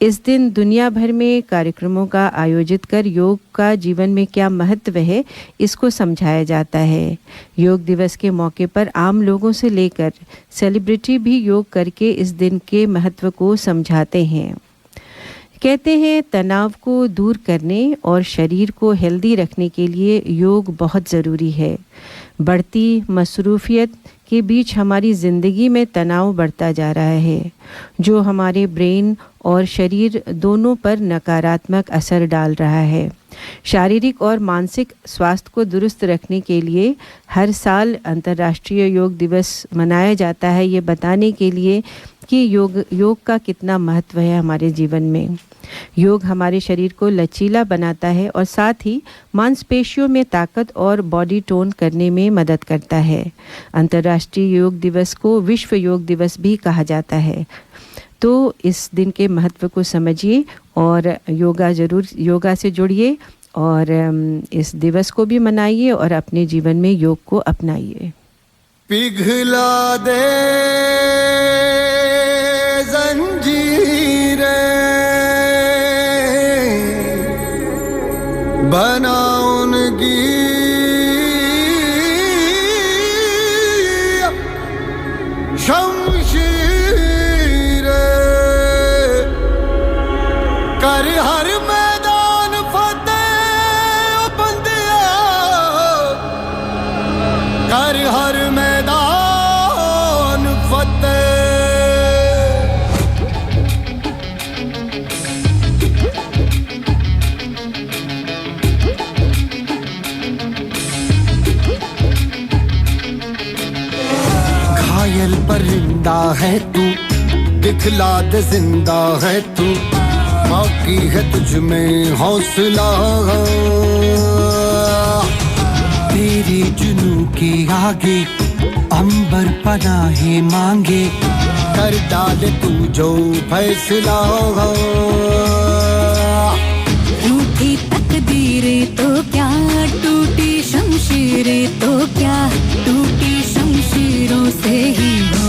इस दिन दुनिया भर में कार्यक्रमों का आयोजित कर योग का जीवन में क्या महत्व है इसको समझाया जाता है। योग दिवस के मौके पर आम लोगों से लेकर सेलिब्रिटी भी योग करके इस दिन के महत्व को समझाते हैं। कहते हैं तनाव को दूर करने और शरीर को हेल्दी रखने के लिए योग बहुत ज़रूरी है। बढ़ती मसरूफियत के बीच हमारी ज़िंदगी में तनाव बढ़ता जा रहा है, जो हमारे ब्रेन और शरीर दोनों पर नकारात्मक असर डाल रहा है। शारीरिक और मानसिक स्वास्थ्य को दुरुस्त रखने के लिए हर साल अंतर्राष्ट्रीय योग दिवस मनाया जाता है, ये बताने के लिए कि योग का कितना महत्व है हमारे जीवन में। योग हमारे शरीर को लचीला बनाता है और साथ ही मांसपेशियों में ताकत और बॉडी टोन करने में मदद करता है। अंतर्राष्ट्रीय योग दिवस को विश्व योग दिवस भी कहा जाता है। तो इस दिन के महत्व को समझिए और योगा से जुड़िए और इस दिवस को भी मनाइए और अपने जीवन में योग को अपनाइए। पिघला दे बना उनकी शमशीर, कर हर मैदान फतेह बंदिया, कर हर मैदान फतेह। घायल परिंदा है तू, दिखला दे जिंदा है तू, बाकी है तुझ में हौसला। तेरे जुनू के आगे अंबर पनाहे मांगे, कर डाले तू जो फैसला। रूठी तकदीरें तो क्या, टूटी शमशीरें तो क्या, टूटी शमशीरों से ही हो।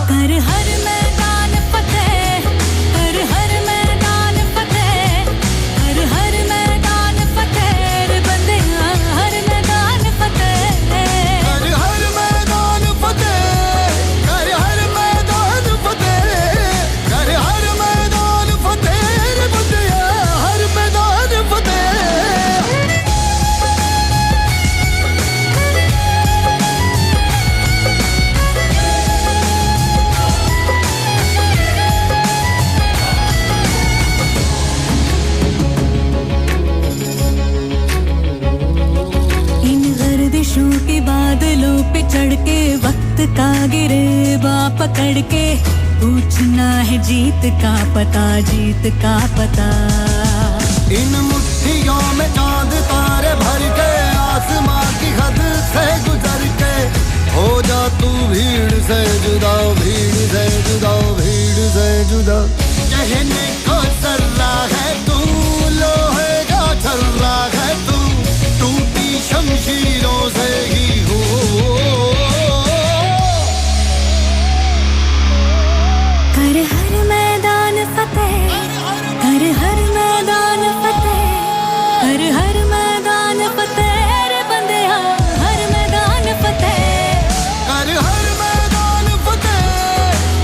कर हर मैदान फतेह, कर हर मैदान फतेह, कर हर मैदान फतेह रे बंदे, हर मैदान फतेह, कर हर मैदान फतेह, कर हर मैदान फतेह, कर हर मैदान फतेह रे बंदे, हर मैदान फतेह। इन गर्दिशों के बादलों पे चढ़ के वक्त का गिरेबा पकड़ के, पूछना है जीत का पता, जीत का पता। इन मुट्ठियों में चांद तारे भर के, आसमां की हद से गुजर के, हो जा तू भीड़ से जुदा, भीड़ से जुदा, भीड़ से जुदा। कहने को सर्रा है तू, लोहे का छर्रा है तू, टूटी शमशीरों से ही हो। कर हर मैदान फतेह, कर हर मैदान फतेह, कर हर मैदान फतेह रे बंदे, हर मैदान फतेह। कर हर मैदान फतेह,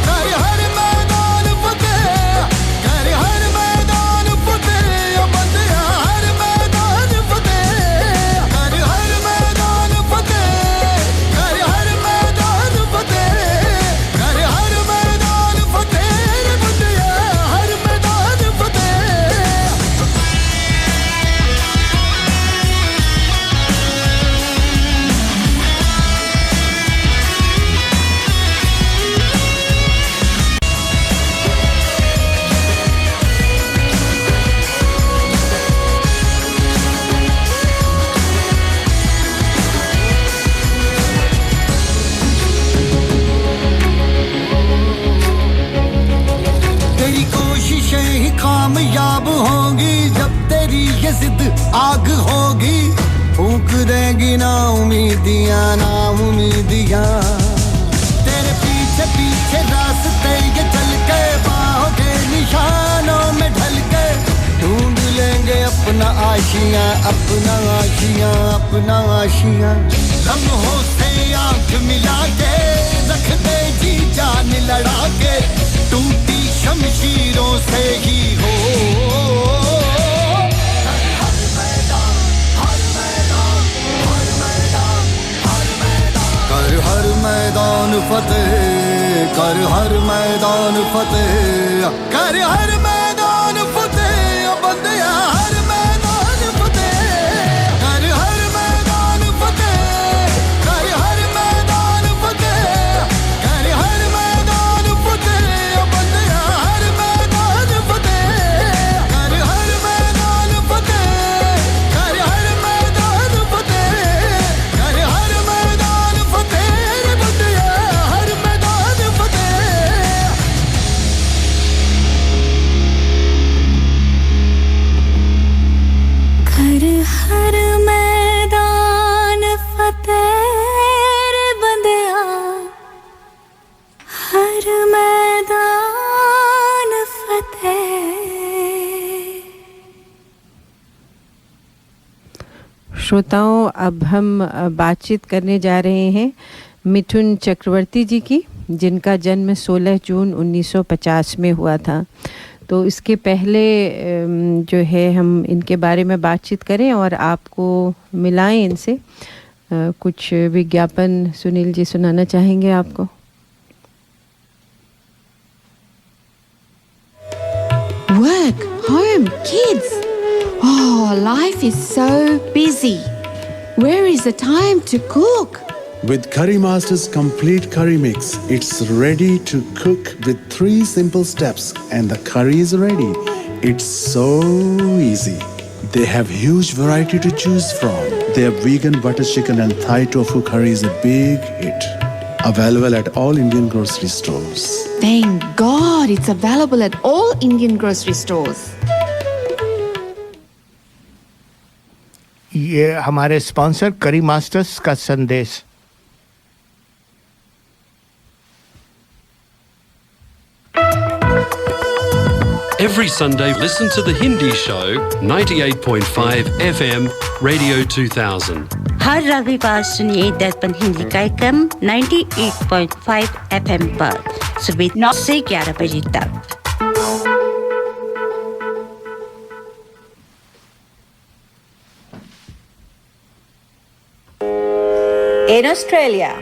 कर हर मैदान फतेह, कर कामयाब होगी जब तेरी ये जिद आग होगी फूंक देगी ना उम्मीदियां तेरे पीछे पीछे रास्ते ये चल के बाहों के निशानों में ढल के ढूंढ लेंगे अपना आशियां लम्हों से आंख मिला के रख दे जी जान लड़ा के टूटी शमशीरों से ही हो कर हर मैदान फतेह कर हर मैदान फतेह कर हर मैदान फतेह बंदिया हर मैदान फतेह कर हर मैदान फतेह कर हर मैदान फतेह कर हर मैदान फतेह बंदिया हर मैदान फतेह कर हर मैदान फतेह कर हर मैदान फतेह कर हर मैदान फतेह बंदिया हर मैदान फतेह घर हर मैदान फतेह रे बंदिया हर मैदान फतेह। श्रोताओं, अब हम बातचीत करने जा रहे हैं मिथुन चक्रवर्ती जी की, जिनका जन्म 16 जून 1950 में हुआ था। तो इसके पहले जो है हम इनके बारे में बातचीत करें और आपको मिलाएं इनसे। कुछ विज्ञापन सुनील जी सुनाना चाहेंगे आपको? Work, home, kids. Oh, life is so busy. Where is the time to cook? With Curry Master's complete curry mix, it's ready to cook with 3 simple steps and the curry is ready. It's so easy. They have huge variety to choose from. Their vegan butter chicken and Thai tofu curry is a big hit. Available at all Indian grocery stores. Thank God it's available at all Indian grocery stores. ये हमारे sponsor करी masters का संदेश। Every Sunday, listen to the Hindi show, 98.5 FM, Radio 2000. हर रविवार सुनिए दर्पण हिंदी कार्यक्रम 98.5 FM पर सुबह 9 से 11 बजे तक। In Australia,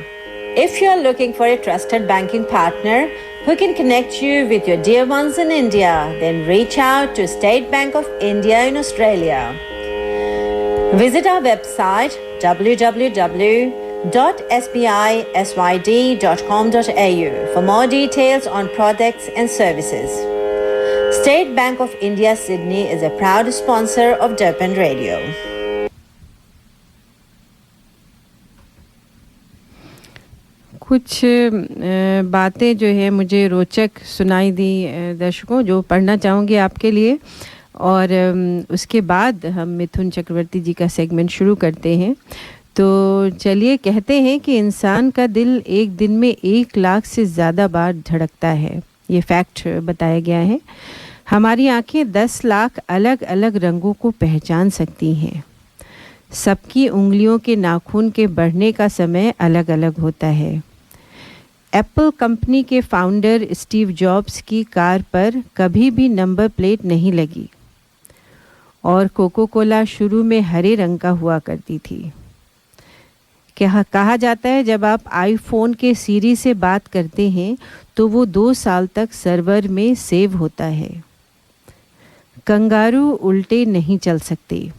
if you're looking for a trusted banking partner who can connect you with your dear ones in India, then reach out to State Bank of India in Australia. Visit our website www.sbisyd.com.au for more details on products and services. State Bank of India Sydney is a proud sponsor of Durban Radio. कुछ बातें जो है मुझे रोचक सुनाई दी दर्शकों, जो पढ़ना चाहूँगी आपके लिए, और उसके बाद हम मिथुन चक्रवर्ती जी का सेगमेंट शुरू करते हैं। तो चलिए, कहते हैं कि इंसान का दिल एक दिन में 1 लाख से ज़्यादा बार धड़कता है। ये फैक्ट बताया गया है। हमारी आंखें 10 लाख अलग अलग रंगों को पहचान सकती हैं। सबकी उंगलियों के नाखून के बढ़ने का समय अलग अलग होता है। एप्पल कंपनी के फाउंडर स्टीव जॉब्स की कार पर कभी भी नंबर प्लेट नहीं लगी और कोको कोला शुरू में हरे रंग का हुआ करती थी। कहा जाता है जब आप आईफोन के सीरी से बात करते हैं तो वो 2 साल तक सर्वर में सेव होता है। कंगारू उल्टे नहीं चल सकते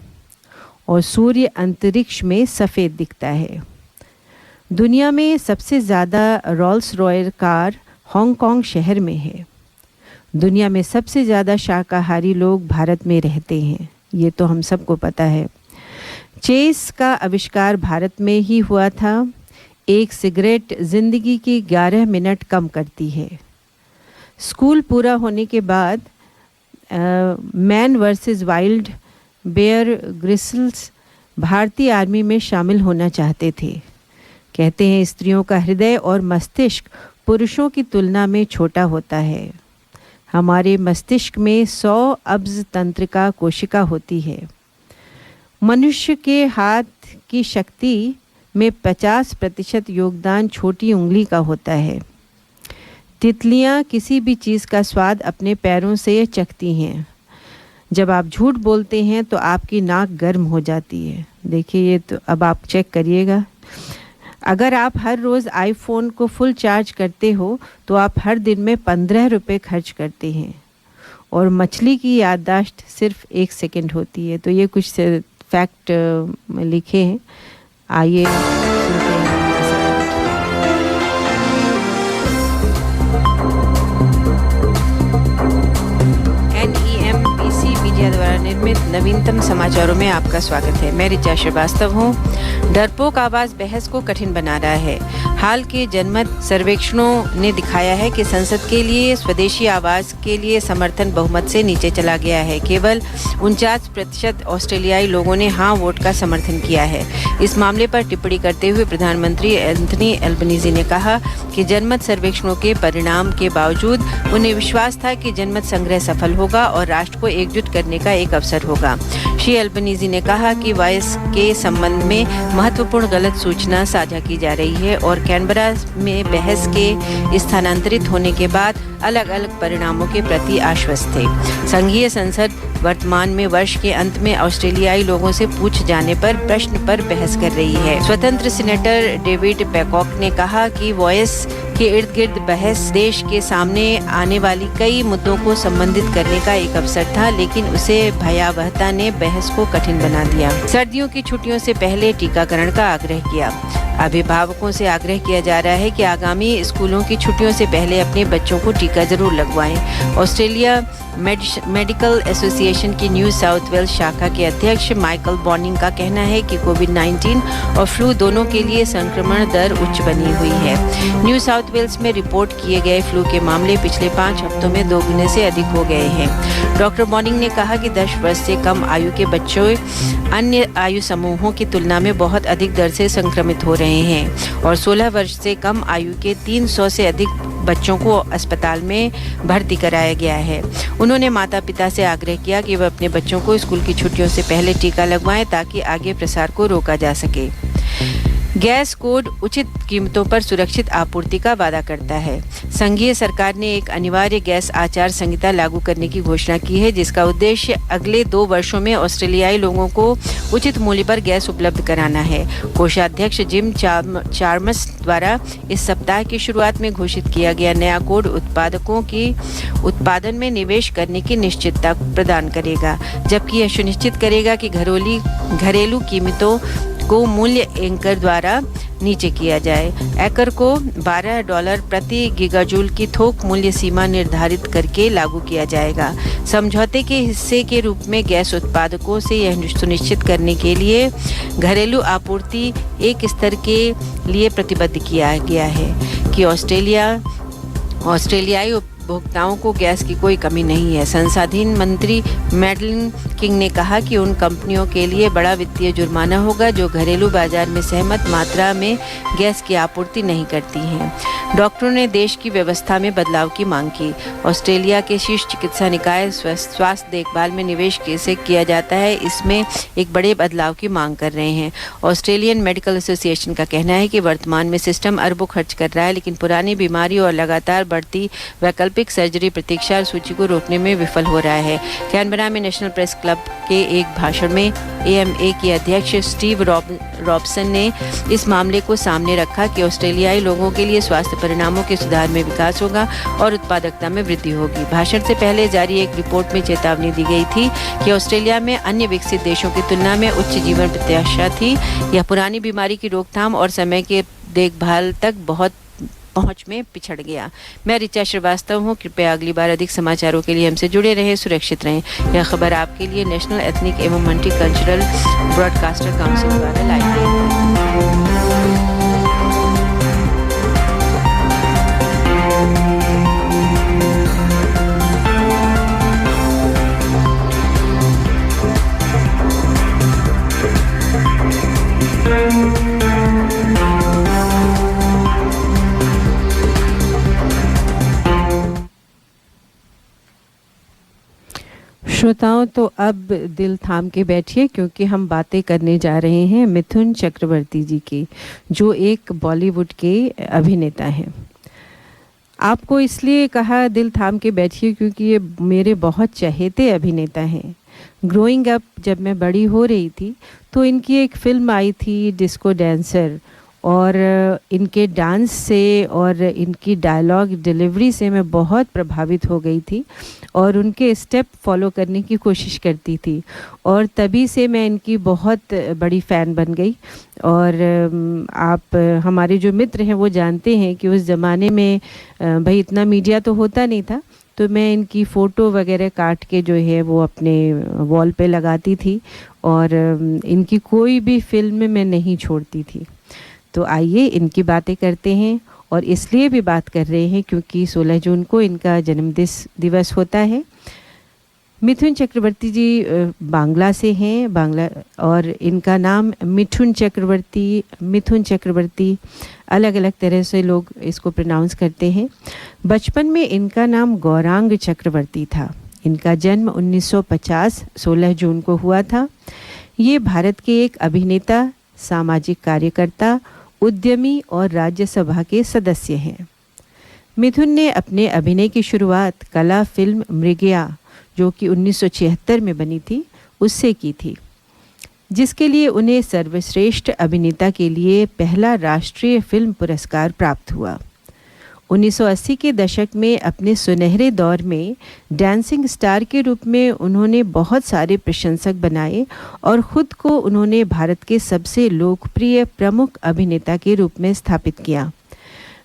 और सूर्य अंतरिक्ष में सफ़ेद दिखता है। दुनिया में सबसे ज़्यादा रोल्स रॉयल कार हांगकांग शहर में है। दुनिया में सबसे ज़्यादा शाकाहारी लोग भारत में रहते हैं, ये तो हम सबको पता है। चेस का आविष्कार भारत में ही हुआ था। एक सिगरेट ज़िंदगी की 11 मिनट कम करती है। स्कूल पूरा होने के बाद मैन वर्सेस वाइल्ड बेयर ग्रिसल्स भारतीय आर्मी में शामिल होना चाहते थे। कहते हैं स्त्रियों का हृदय और मस्तिष्क पुरुषों की तुलना में छोटा होता है। हमारे मस्तिष्क में 100 अब्ज तंत्रिका कोशिका होती है। मनुष्य के हाथ की शक्ति में 50% योगदान छोटी उंगली का होता है। तितलियां किसी भी चीज़ का स्वाद अपने पैरों से चखती हैं। जब आप झूठ बोलते हैं तो आपकी नाक गर्म हो जाती है। देखिए, ये तो अब आप चेक करिएगा। अगर आप हर रोज़ आईफोन को फुल चार्ज करते हो तो आप हर दिन में 15 रुपये खर्च करते हैं और मछली की याददाश्त सिर्फ 1 सेकंड होती है। तो ये कुछ फैक्ट लिखे हैं, आइए सुनते हैं। मीडिया द्वारा निर्मित नवीनतम समाचारों में आपका स्वागत है। मैं ऋचा श्रीवास्तव हूँ। डरपोक आवाज बहस को कठिन बना रहा है। हाल के जनमत सर्वेक्षणों ने दिखाया है कि संसद के लिए स्वदेशी आवाज के लिए समर्थन बहुमत से नीचे चला गया है। केवल 49% ऑस्ट्रेलियाई लोगों ने हाँ वोट का समर्थन किया है। इस मामले पर टिप्पणी करते हुए प्रधानमंत्री एंथनी एल्बनीज़ी ने कहा कि जनमत सर्वेक्षणों के परिणाम के बावजूद उन्हें विश्वास था कि जनमत संग्रह सफल होगा और राष्ट्र को एकजुट करने का एक अवसर होगा। श्री एल्बनीज़ी ने कहा कि वॉयस के संबंध में महत्वपूर्ण गलत सूचना साझा की जा रही है और कैनबरा में बहस के स्थानांतरित होने के बाद अलग अलग परिणामों के प्रति आश्वस्त थे। संघीय संसद वर्तमान में वर्ष के अंत में ऑस्ट्रेलियाई लोगों से पूछ जाने पर प्रश्न पर बहस कर रही है। स्वतंत्र सीनेटर डेविड पैकॉक ने कहा कि वॉयस के इर्द गिर्द बहस देश के सामने आने वाली कई मुद्दों को संबंधित करने का एक अवसर था, लेकिन उसे भयावहता ने बहस को कठिन बना दिया। सर्दियों की छुट्टियों से पहले टीकाकरण का आग्रह किया। अभिभावकों से आग्रह किया जा रहा है कि आगामी स्कूलों की छुट्टियों से पहले अपने बच्चों को टीका जरूर लगवाएं। ऑस्ट्रेलिया मेडिकल एसोसिएशन की न्यू साउथ वेल्स शाखा के अध्यक्ष माइकल बॉनिंग का कहना है कि कोविड-19 और फ्लू दोनों के लिए संक्रमण दर उच्च बनी हुई है। न्यू साउथ वेल्स में रिपोर्ट किए गए फ्लू के मामले पिछले 5 हफ्तों में 2 गुने से अधिक हो गए हैं। डॉक्टर बॉनिंग ने कहा कि 10 वर्ष से कम आयु के बच्चों अन्य आयु समूहों की तुलना में बहुत अधिक दर से संक्रमित हो रहे हैं और 16 वर्ष से कम आयु के 300 से अधिक बच्चों को अस्पताल में भर्ती कराया गया है। उन्होंने माता पिता से आग्रह किया कि वे अपने बच्चों को स्कूल की छुट्टियों से पहले टीका लगवाएं ताकि आगे प्रसार को रोका जा सके। गैस कोड उचित कीमतों पर सुरक्षित आपूर्ति का वादा करता है। संघीय सरकार ने एक अनिवार्य गैस आचार संहिता लागू करने की घोषणा की है, जिसका उद्देश्य अगले 2 वर्षों में ऑस्ट्रेलियाई लोगों को उचित मूल्य पर गैस उपलब्ध कराना है। कोषाध्यक्ष जिम चार्मस द्वारा इस सप्ताह की शुरुआत में घोषित किया गया नया कोड उत्पादकों की उत्पादन में निवेश करने की निश्चितता प्रदान करेगा, जबकि यह सुनिश्चित करेगा कि घरेलू कीमतों को मूल्य एंकर द्वारा नीचे किया जाए। एकर को $12 प्रति गीगाजूल की थोक मूल्य सीमा निर्धारित करके लागू किया जाएगा। समझौते के हिस्से के रूप में गैस उत्पादकों से यह सुनिश्चित करने के लिए घरेलू आपूर्ति एक स्तर के लिए प्रतिबद्ध किया गया है कि ऑस्ट्रेलियाई उपभोक्ताओं को गैस की कोई कमी नहीं है। संसाधन मंत्री मैडलिन किंग ने कहा कि उन कंपनियों के लिए बड़ा वित्तीय जुर्माना होगा जो घरेलू बाजार में सहमत मात्रा में गैस की आपूर्ति नहीं करती हैं। डॉक्टरों ने देश की व्यवस्था में बदलाव की मांग की। ऑस्ट्रेलिया के शीर्ष चिकित्सा निकाय स्वास्थ्य देखभाल में निवेश कैसे किया जाता है, इसमें एक बड़े बदलाव की मांग कर रहे हैं। ऑस्ट्रेलियन मेडिकल एसोसिएशन का कहना है कि वर्तमान में सिस्टम अरबों खर्च कर रहा है, लेकिन पुरानी बीमारी और लगातार बढ़ती वैकल्पिक सर्जरी प्रतीक्षा सूची को रोकने में विफल हो रहा है। कैनबरा में नेशनल प्रेस क्लब के एक भाषण में AMA के अध्यक्ष स्टीव रॉबसन ने इस मामले को सामने रखा कि ऑस्ट्रेलियाई लोगों के लिए स्वास्थ्य परिणामों के सुधार में विकास होगा और उत्पादकता में वृद्धि होगी। भाषण से पहले जारी एक रिपोर्ट में चेतावनी दी गई थी कि ऑस्ट्रेलिया में अन्य विकसित देशों की तुलना में उच्च जीवन प्रत्याशा थी। यह पुरानी बीमारी की रोकथाम और समय के देखभाल तक बहुत पहुंच में पिछड़ गया। मैं ऋचा श्रीवास्तव हूं। कृपया अगली बार अधिक समाचारों के लिए हमसे जुड़े रहें, सुरक्षित रहें। यह खबर आपके लिए नेशनल एथनिक एवं मल्टीकल्चरल ब्रॉडकास्टर काउंसिल द्वारा लाई गई। श्रोताओं, तो अब दिल थाम के बैठिए क्योंकि हम बातें करने जा रहे हैं मिथुन चक्रवर्ती जी की, जो एक बॉलीवुड के अभिनेता हैं। आपको इसलिए कहा दिल थाम के बैठिए क्योंकि ये मेरे बहुत चहेते अभिनेता हैं। ग्रोइंग अप जब मैं बड़ी हो रही थी तो इनकी एक फ़िल्म आई थी डिस्को डांसर, और इनके डांस से और इनकी डायलॉग डिलीवरी से मैं बहुत प्रभावित हो गई थी और उनके स्टेप फॉलो करने की कोशिश करती थी, और तभी से मैं इनकी बहुत बड़ी फ़ैन बन गई। और आप हमारे जो मित्र हैं वो जानते हैं कि उस ज़माने में भाई इतना मीडिया तो होता नहीं था, तो मैं इनकी फ़ोटो वगैरह काट के जो है वो अपने वॉल पे लगाती थी और इनकी कोई भी फिल्म मैं नहीं छोड़ती थी। तो आइए इनकी बातें करते हैं, और इसलिए भी बात कर रहे हैं क्योंकि 16 जून को इनका जन्म दिवस होता है। मिथुन चक्रवर्ती जी बांग्ला से हैं, बांग्ला, और इनका नाम मिथुन चक्रवर्ती अलग अलग तरह से लोग इसको प्रोनाउंस करते हैं। बचपन में इनका नाम गौरांग चक्रवर्ती था। इनका जन्म 1950 16 जून को हुआ था। ये भारत के एक अभिनेता, सामाजिक कार्यकर्ता, उद्यमी और राज्यसभा के सदस्य हैं। मिथुन ने अपने अभिनय की शुरुआत कला फिल्म मृगया, जो कि 1976 में बनी थी, उससे की थी, जिसके लिए उन्हें सर्वश्रेष्ठ अभिनेता के लिए पहला राष्ट्रीय फिल्म पुरस्कार प्राप्त हुआ। 1980 के दशक में अपने सुनहरे दौर में डांसिंग स्टार के रूप में उन्होंने बहुत सारे प्रशंसक बनाए और ख़ुद को उन्होंने भारत के सबसे लोकप्रिय प्रमुख अभिनेता के रूप में स्थापित किया।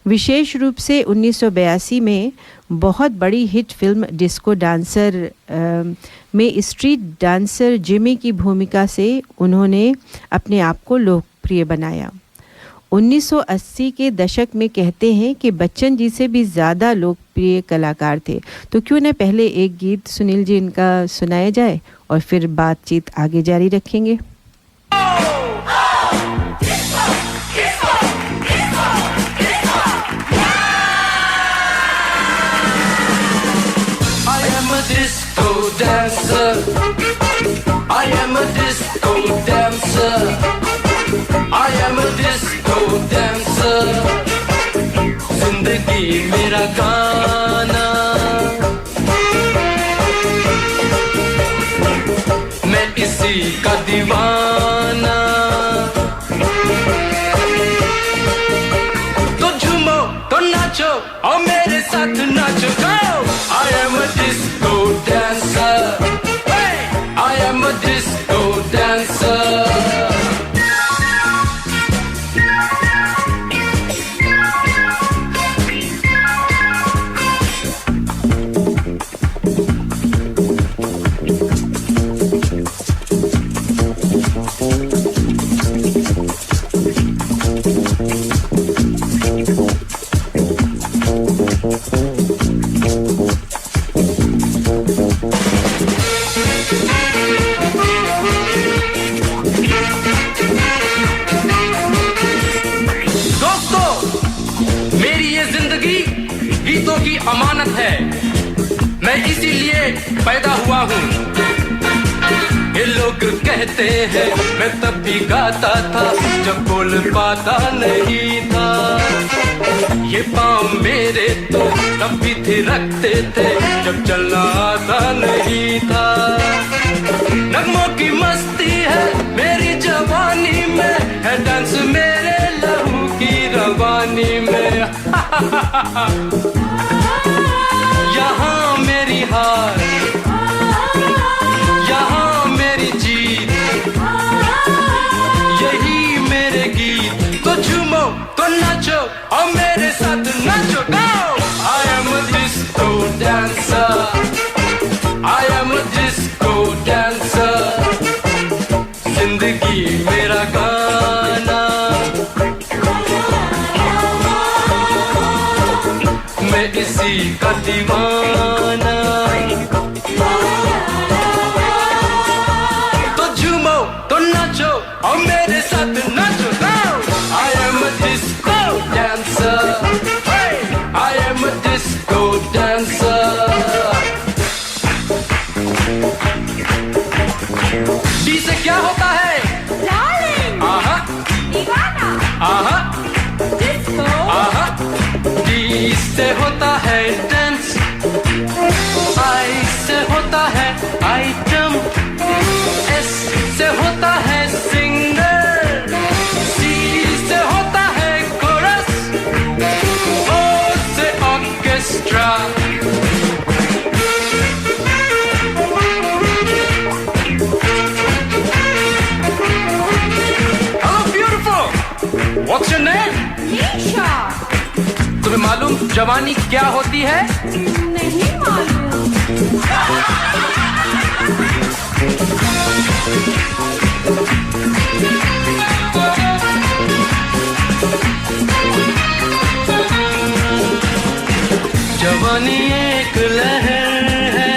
विशेष रूप से 1982 में बहुत बड़ी हिट फिल्म डिस्को डांसर में स्ट्रीट डांसर जिमी की भूमिका से उन्होंने अपने आप को लोकप्रिय बनाया। 1980 के दशक में कहते हैं कि बच्चन जी से भी ज़्यादा लोकप्रिय कलाकार थे। तो क्यों न पहले एक गीत सुनील जी इनका सुनाया जाए और फिर बातचीत आगे जारी रखेंगे। I am a disco dancer. I am a disco dancer. जिंदगी मेरा गाना, मैं इसी का दीवाना। तो झूमो तो नाचो और मेरे साथ नाचो। Go! I am a disco dancer. I am a disco dancer. अमानत है, मैं इसीलिए पैदा हुआ हूँ। ये लोग कहते हैं मैं तब भी गाता था जब बोल पाता नहीं था। ये पाँव मेरे तो तब भी थिरकते थे जब चलना आता नहीं था। नगमों की मस्ती है मेरी जवानी में, है डांस मेरे लहू की रवानी में। यहाँ मेरी हार, यहाँ मेरी जीत, यही मेरे गीत। तो झूमो तो नाचो और मेरे साथ नाचो। Go! I am a disco dancer. I am a disco dancer. जिंदगी मेरा गाना, मैं इसी का दीवाना। तो झूमो तो नाचो और मेरे साथ नाचो। I am a disco dancer. क्या होता है? Darling, आहा दीवाना, आहा disco, आहा डी से होता है डांस, आई से होता है आइटम, एस से होता है सिंगर, सी से होता है कोरस, ओ से orchestra. Hello beautiful, what's your name? Nisha, तुम्हें मालूम जवानी क्या होती है? नहीं मालूम। जवानी एक लहर है,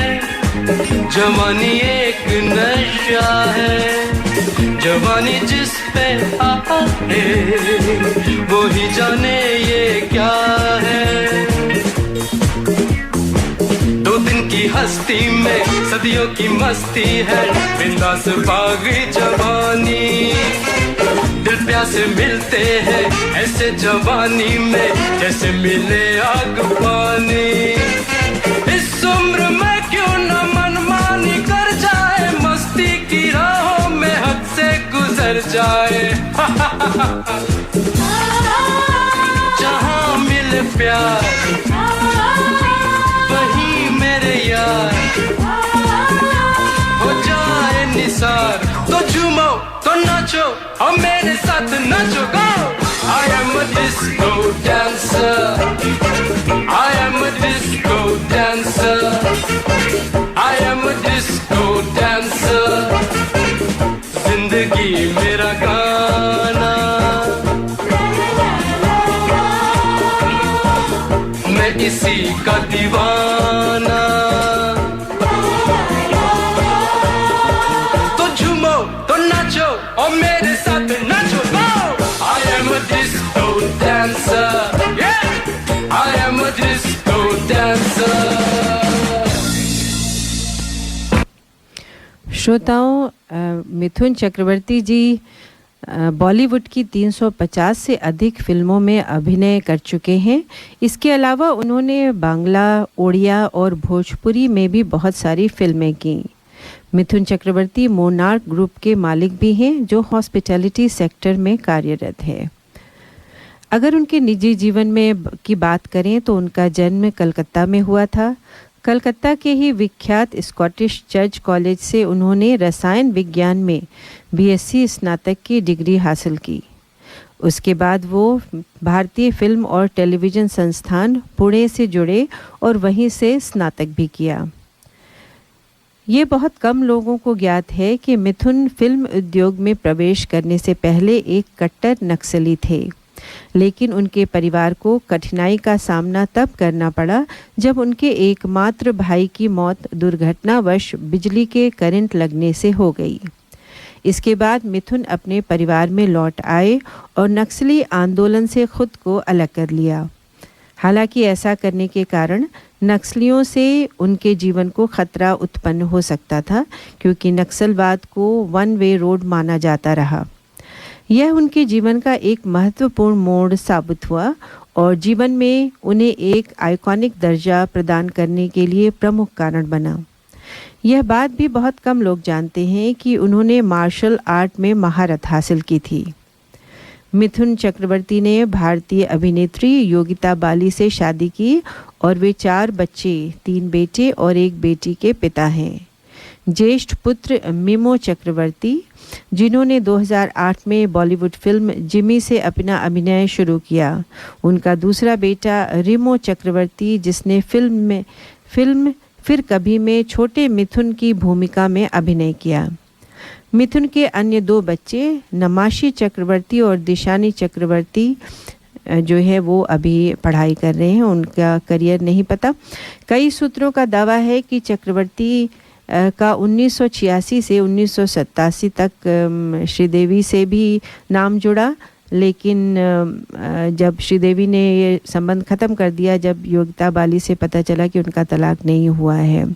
जवानी एक नशा है, जवानी जिस पे आए वो ही जाने ये क्या है। दो दिन की हस्ती में सदियों की मस्ती है, बिंदास बागी जवानी, दिल प्यासे मिलते हैं ऐसे जवानी में जैसे मिले आग पानी। इस उम्र में क्यों न मनमानी कर जाए, मस्ती की राहों में हद से गुजर जाए। जहां मिले प्यार वहीं मेरे यार, हो जाए निसार तो झूमो तो नाचो और मेरे साथ नाचो गो। I am a disco dancer, I am a disco dancer, I am a disco dancer, जिंदगी मेरा गाना, मैं इसी का दीवाना। तो झूमो तो नाचो और मेरे साथ नाचो गो। I am a disco dancer, yeah, I am a disco dancer। श्रोताओं, मिथुन चक्रवर्ती जी बॉलीवुड की 350 से अधिक फिल्मों में अभिनय कर चुके हैं। इसके अलावा उन्होंने बांग्ला, ओडिया और भोजपुरी में भी बहुत सारी फिल्में की। मिथुन चक्रवर्ती मोनार्क ग्रुप के मालिक भी हैं जो हॉस्पिटैलिटी सेक्टर में कार्यरत है। अगर उनके निजी जीवन में की बात करें तो उनका जन्म कलकत्ता में हुआ था। कलकत्ता के ही विख्यात स्कॉटिश चर्च कॉलेज से उन्होंने रसायन विज्ञान में बीएससी स्नातक की डिग्री हासिल की। उसके बाद वो भारतीय फिल्म और टेलीविज़न संस्थान पुणे से जुड़े और वहीं से स्नातक भी किया। ये बहुत कम लोगों को ज्ञात है कि मिथुन फिल्म उद्योग में प्रवेश करने से पहले एक कट्टर नक्सली थे, लेकिन उनके परिवार को कठिनाई का सामना तब करना पड़ा जब उनके एकमात्र भाई की मौत दुर्घटनावश बिजली के करंट लगने से हो गई। इसके बाद मिथुन अपने परिवार में लौट आए और नक्सली आंदोलन से खुद को अलग कर लिया। हालांकि ऐसा करने के कारण नक्सलियों से उनके जीवन को खतरा उत्पन्न हो सकता था, क्योंकि नक्सलवाद को वन वे रोड माना जाता रहा। यह उनके जीवन का एक महत्वपूर्ण मोड़ साबित हुआ और जीवन में उन्हें एक आइकॉनिक दर्जा प्रदान करने के लिए प्रमुख कारण बना। यह बात भी बहुत कम लोग जानते हैं कि उन्होंने मार्शल आर्ट में महारत हासिल की थी। मिथुन चक्रवर्ती ने भारतीय अभिनेत्री योगिता बाली से शादी की और वे 4 बच्चे, 3 बेटे और 1 बेटी के पिता हैं। ज्येष्ठ पुत्र मिमो चक्रवर्ती, जिन्होंने 2008 में बॉलीवुड फिल्म जिमी से अपना अभिनय शुरू किया। उनका दूसरा बेटा रिमो चक्रवर्ती, जिसने फिल्म फिर कभी में छोटे मिथुन की भूमिका में अभिनय किया। मिथुन के अन्य 2 बच्चे नमाशी चक्रवर्ती और दिशानी चक्रवर्ती जो है वो अभी पढ़ाई कर रहे हैं, उनका करियर नहीं पता। कई सूत्रों का दावा है कि चक्रवर्ती का 1986 से 1987 तक श्रीदेवी से भी नाम जुड़ा, लेकिन जब श्रीदेवी ने ये संबंध ख़त्म कर दिया, जब योगिता बाली से पता चला कि उनका तलाक नहीं हुआ है,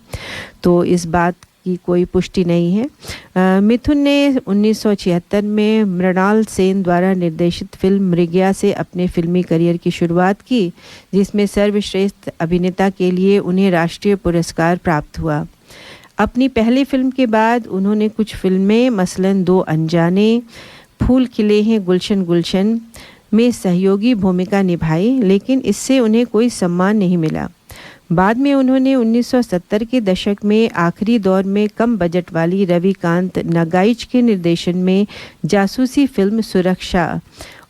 तो इस बात की की कोई पुष्टि नहीं है। मिथुन ने 1976 में मृणाल सेन द्वारा निर्देशित फिल्म मृगया से अपने फिल्मी करियर की शुरुआत की, जिसमें सर्वश्रेष्ठ अभिनेता के लिए उन्हें राष्ट्रीय पुरस्कार प्राप्त हुआ। अपनी पहली फिल्म के बाद उन्होंने कुछ फिल्में मसलन दो अनजाने, फूल खिले हैं गुलशन गुलशन में सहयोगी भूमिका निभाई, लेकिन इससे उन्हें कोई सम्मान नहीं मिला। बाद में उन्होंने 1970 के दशक में आखिरी दौर में कम बजट वाली रविकांत नागाइच के निर्देशन में जासूसी फिल्म सुरक्षा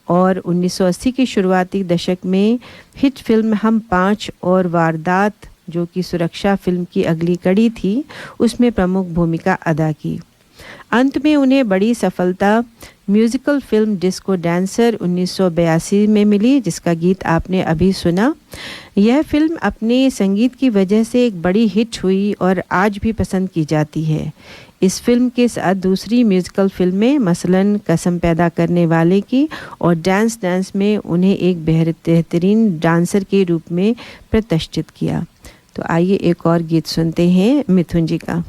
और 1980 के शुरुआती दशक में हिट फिल्म हम पाँच और वारदात, जो कि सुरक्षा फिल्म की अगली कड़ी थी, उसमें प्रमुख भूमिका अदा की। अंत में उन्हें बड़ी सफलता म्यूजिकल फिल्म डिस्को डांसर 1982 में मिली, जिसका गीत आपने अभी सुना। यह फिल्म अपने संगीत की वजह से एक बड़ी हिट हुई और आज भी पसंद की जाती है। इस फिल्म के साथ दूसरी म्यूजिकल फिल्में मसलन कसम पैदा करने वाले की और डांस डांस में उन्हें एक बेहतरीन डांसर के रूप में प्रतिष्ठित किया। तो आइए एक और गीत सुनते हैं मिथुन जी का।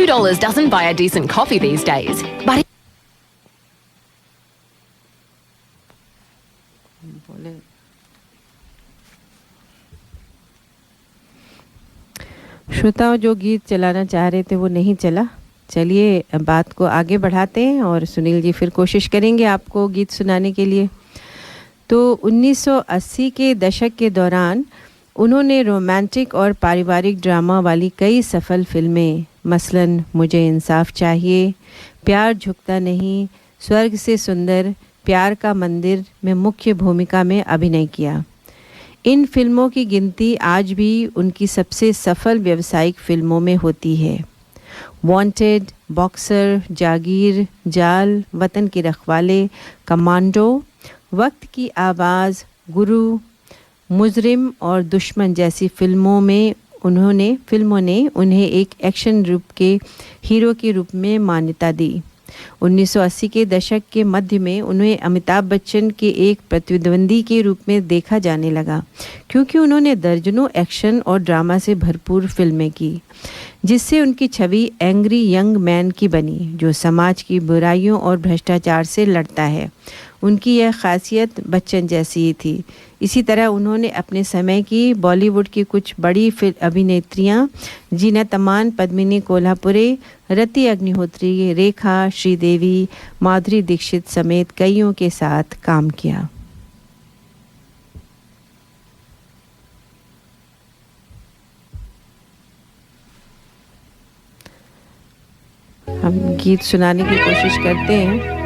$2 doesn't buy a decent coffee these days, but श्रोताओं, जो गीत चलाना चाह रहे थे वो नहीं चला। चलिए बात को आगे बढ़ाते हैं और सुनील जी फिर कोशिश करेंगे आपको गीत सुनाने के लिए। तो 1980 के दशक के दौरान उन्होंने रोमांटिक और पारिवारिक ड्रामा वाली कई सफल फिल्में मसलन मुझे इंसाफ चाहिए, प्यार झुकता नहीं, स्वर्ग से सुंदर, प्यार का मंदिर में मुख्य भूमिका में अभिनय किया। इन फिल्मों की गिनती आज भी उनकी सबसे सफल व्यावसायिक फिल्मों में होती है। वांटेड, बॉक्सर, जागीर, जाल, वतन के रखवाले, कमांडो, वक्त की आवाज़, गुरु, मुजरिम और दुश्मन जैसी फिल्मों ने उन्हें एक एक्शन रूप के हीरो के रूप में मान्यता दी। 1980 के दशक के मध्य में उन्हें अमिताभ बच्चन के एक प्रतिद्वंदी के रूप में देखा जाने लगा, क्योंकि उन्होंने दर्जनों एक्शन और ड्रामा से भरपूर फिल्में की, जिससे उनकी छवि एंग्री यंग मैन की बनी, जो समाज की बुराइयों और भ्रष्टाचार से लड़ता है। उनकी यह खासियत बच्चन जैसी ही थी। इसी तरह उन्होंने अपने समय की बॉलीवुड की कुछ बड़ी अभिनेत्रियां जीनत अमान, पद्मिनी कोल्हापुरे, रति अग्निहोत्री, रेखा, श्रीदेवी, माधुरी दीक्षित समेत कईयों के साथ काम किया। हम गीत सुनाने की कोशिश करते हैं।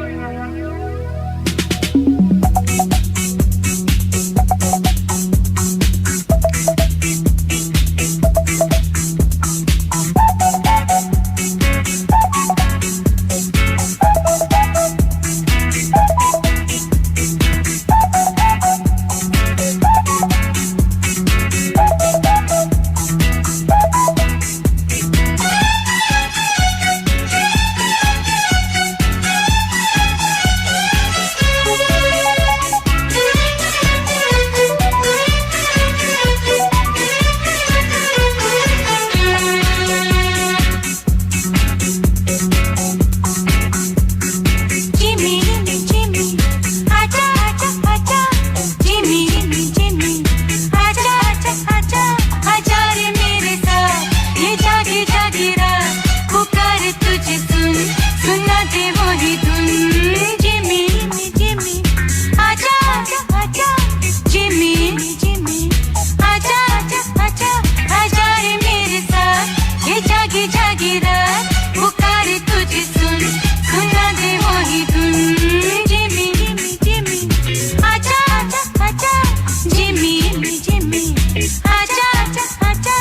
रात पुकारे तुझे सुन सुना दे वही धुन जिमी जिमी जिमी आजा आजा आजा जिमी जिमी आजा आजा आजा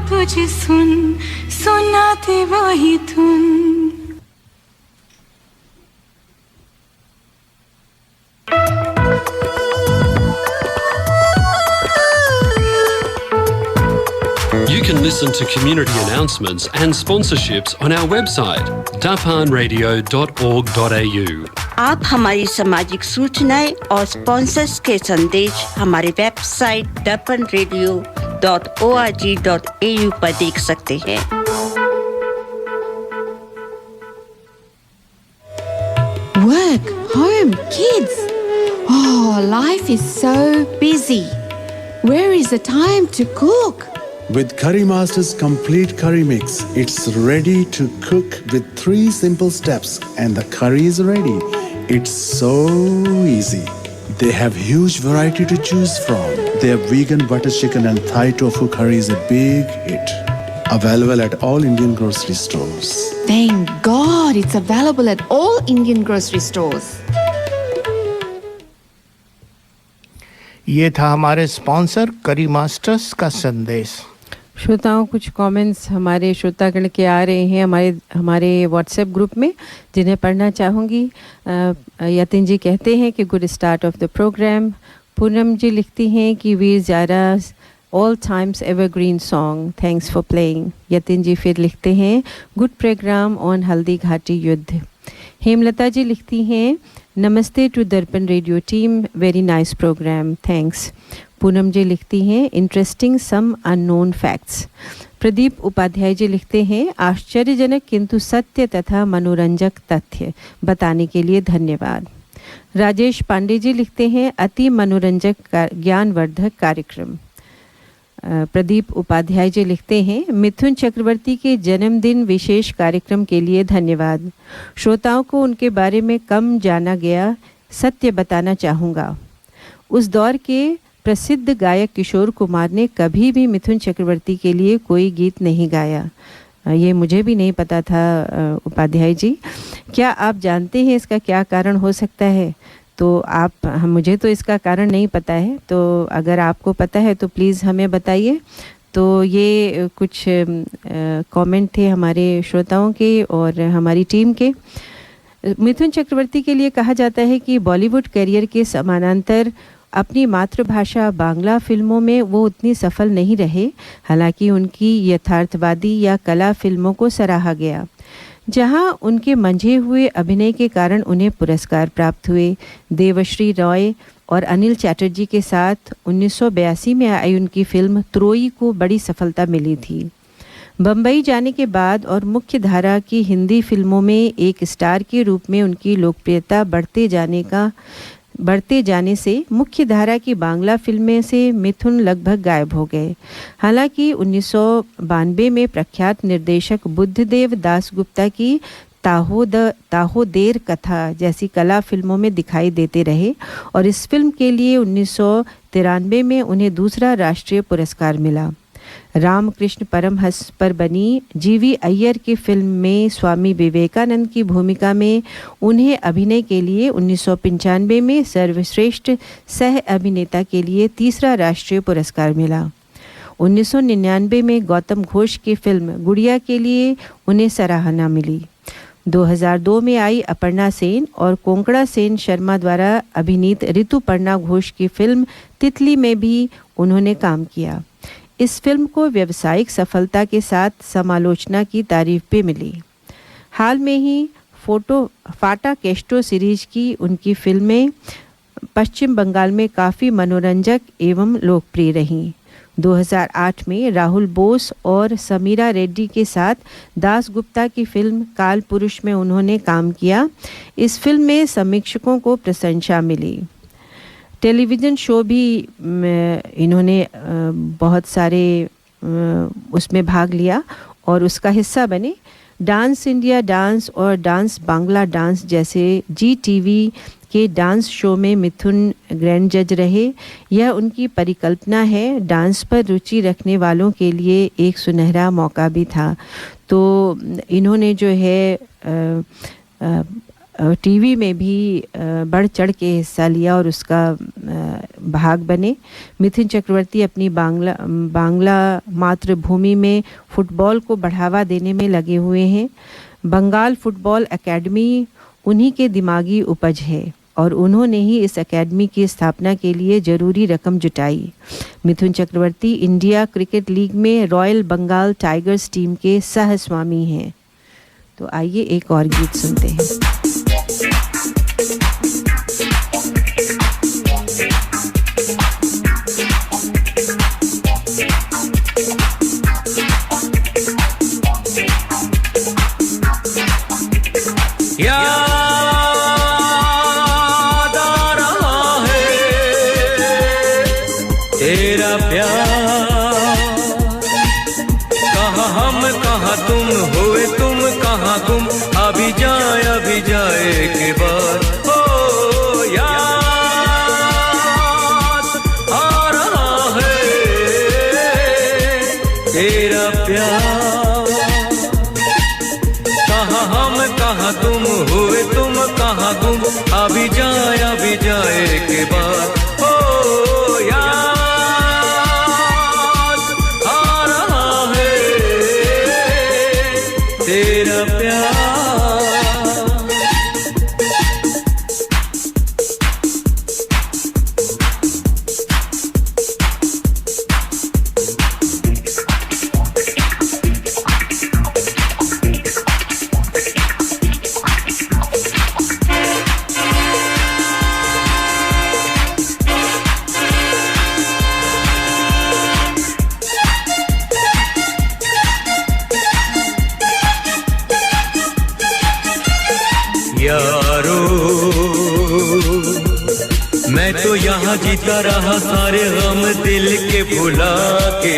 तुझे सुन सुनाते वही धुन You can listen to community announcements and sponsorships on our website, dapanradio.org.au. आप हमारी सामाजिक सूचनाएं और स्पॉन्सर्स के संदेश हमारे वेबसाइट dapanradio.org.au पर देख सकते हैं। Work, home, kids. Oh, life is so busy. Where is the time to cook? With Curry Master's complete curry mix, it's ready to cook with 3 simple steps and the curry is ready. It's so easy. They have huge variety to choose from. Their vegan butter chicken and Thai tofu curry is a big hit. Available at all Indian grocery stores. Thank God it's available at all Indian grocery stores. ये था हमारे sponsor करी masters का संदेश। श्रोताओं कुछ comments हमारे श्रोतागण के आ रहे हैं हमारे व्हाट्सएप ग्रुप में जिन्हें पढ़ना चाहूँगी। यतिन जी कहते हैं कि good start of the program. Poonam ji लिखती हैं कि Veer Zaara all times evergreen song, thanks for playing. Yatin ji फिर लिखते हैं good programme on Haldi Ghati युद्ध। हेमलता जी लिखती हैं नमस्ते to Darpan radio team, very nice program, thanks. Poonam ji लिखती हैं interesting some unknown facts. Pradeep Upadhyay ji लिखते हैं आश्चर्यजनक किंतु सत्य तथा मनोरंजक तथ्य बताने के लिए धन्यवाद। राजेश पांडे जी लिखते हैं अति मनोरंजक ज्ञानवर्धक कार्यक्रम। प्रदीप उपाध्याय जी लिखते हैं मिथुन चक्रवर्ती के जन्मदिन विशेष कार्यक्रम के लिए धन्यवाद। श्रोताओं को उनके बारे में कम जाना गया सत्य बताना चाहूँगा। उस दौर के प्रसिद्ध गायक किशोर कुमार ने कभी भी मिथुन चक्रवर्ती के लिए कोई गीत नहीं गाया। ये मुझे भी नहीं पता था उपाध्याय जी। क्या आप जानते हैं इसका क्या कारण हो सकता है? तो मुझे तो इसका कारण नहीं पता है, तो अगर आपको पता है तो प्लीज़ हमें बताइए। तो ये कुछ कमेंट थे हमारे श्रोताओं के और हमारी टीम के। मिथुन चक्रवर्ती के लिए कहा जाता है कि बॉलीवुड करियर के समानांतर अपनी मातृभाषा बांग्ला फिल्मों में वो उतनी सफल नहीं रहे। हालांकि उनकी यथार्थवादी या कला फिल्मों को सराहा गया, जहां उनके मंझे हुए अभिनय के कारण उन्हें पुरस्कार प्राप्त हुए। देवश्री रॉय और अनिल चैटर्जी के साथ 1982 में आई उनकी फिल्म त्रोई को बड़ी सफलता मिली थी। बम्बई जाने के बाद और मुख्य धारा की हिंदी फिल्मों में एक स्टार के रूप में उनकी लोकप्रियता बढ़ते जाने से मुख्य धारा की बांग्ला फिल्में से मिथुन लगभग गायब हो गए। हालांकि 1992 में प्रख्यात निर्देशक बुद्धदेव दासगुप्ता की ताहोदेर कथा जैसी कला फिल्मों में दिखाई देते रहे और इस फिल्म के लिए 1993 में उन्हें दूसरा राष्ट्रीय पुरस्कार मिला। रामकृष्ण परमहंस पर बनी जीवी अय्यर की फिल्म में स्वामी विवेकानंद की भूमिका में उन्हें अभिनय के लिए 1995 में सर्वश्रेष्ठ सह अभिनेता के लिए तीसरा राष्ट्रीय पुरस्कार मिला। 1999 में गौतम घोष की फिल्म गुड़िया के लिए उन्हें सराहना मिली। 2002 में आई अपर्णा सेन और कोंकणा सेन शर्मा द्वारा अभिनीत ऋतुपर्णा घोष की फिल्म तितली में भी उन्होंने काम किया। इस फिल्म को व्यावसायिक सफलता के साथ समालोचना की तारीफ भी मिली। हाल में ही फाटा केस्टो सीरीज की उनकी फिल्में पश्चिम बंगाल में काफ़ी मनोरंजक एवं लोकप्रिय रहीं। 2008 में राहुल बोस और समीरा रेड्डी के साथ दास गुप्ता की फिल्म काल पुरुष में उन्होंने काम किया। इस फिल्म में समीक्षकों को प्रशंसा मिली। टेलीविज़न शो भी इन्होंने बहुत सारे उसमें भाग लिया और उसका हिस्सा बने। डांस इंडिया डांस और डांस बांग्ला डांस जैसे GTV के डांस शो में मिथुन ग्रैंड जज रहे। यह उनकी परिकल्पना है। डांस पर रुचि रखने वालों के लिए एक सुनहरा मौका भी था। तो इन्होंने जो है टीवी में भी बढ़ चढ़ के हिस्सा लिया और उसका भाग बने। मिथुन चक्रवर्ती अपनी बांग्ला मातृभूमि में फुटबॉल को बढ़ावा देने में लगे हुए हैं। बंगाल फुटबॉल एकेडमी उन्हीं के दिमागी उपज है और उन्होंने ही इस एकेडमी की स्थापना के लिए ज़रूरी रकम जुटाई। Mithun Chakraborty India cricket league में रॉयल बंगाल टाइगर्स टीम के सह स्वामी हैं। तो आइए एक और गीत सुनते हैं। याद आ रहा है तेरा प्यार, कहाँ हम कहाँ तुम हुए तुम कहाँ गुम, अभी जाए के बाद हो याद आ रहा है तेरा प्यार, कहाँ हम कहाँ तुम हुए तुम कहाँ गुम, अभी जाए के बाद हो याद आ रहा है तेरा प्यार। यारो मैं तो यहाँ जीता रहा सारे गम दिल के भुला के,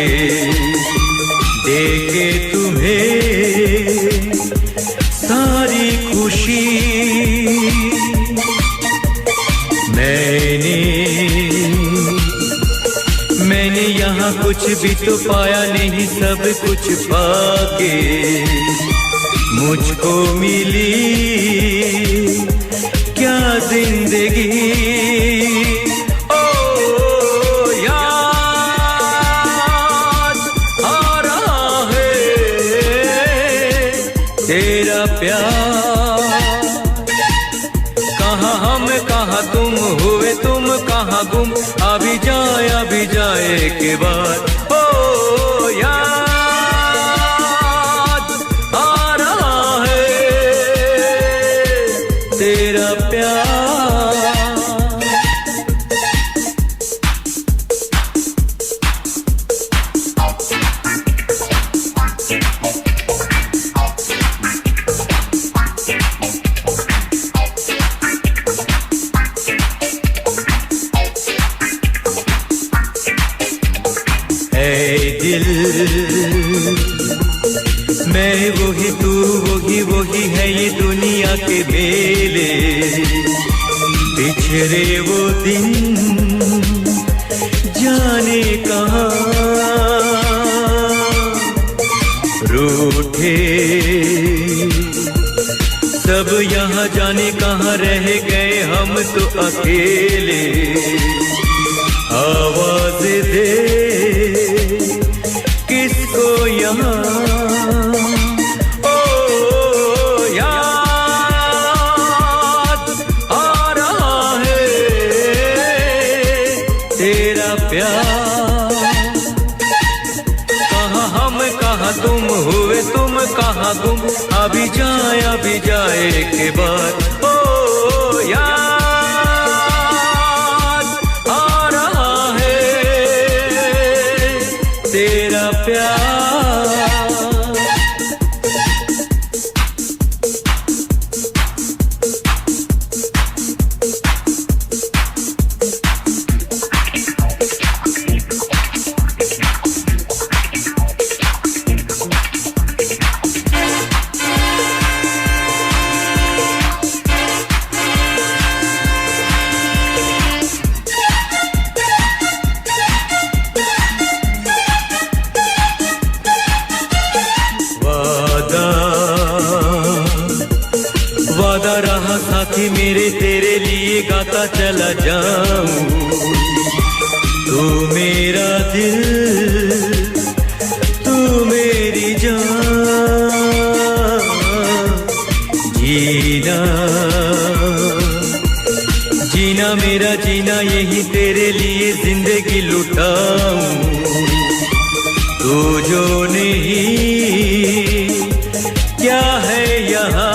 देके तुम्हें सारी खुशी मैंने यहाँ कुछ भी तो पाया नहीं, सब कुछ पाके मुझको मिली क्या जिंदगी। ओ याद आ रहा है तेरा प्यार, कहाँ हम कहाँ तुम हुए तुम कहाँ गुम, अभी जाए के बाद ओ याद आ रहा है तेरा प्यार। मैं वही तू वही है ये दुनिया के मेले पिछड़े वो दिन जाने कहाँ रूठे सब यहाँ जाने कहाँ रह गए हम तो अकेले आवाज दे किसको यहाँ कहाँ गुम अभी जाए के बाद ओ याद आ रहा है तेरा प्यार मेरे तेरे लिए गाता चला जाऊं तू मेरा दिल तू मेरी जान जीना मेरा जीना यही तेरे लिए जिंदगी लुटाऊं तू जो नहीं क्या है यहाँ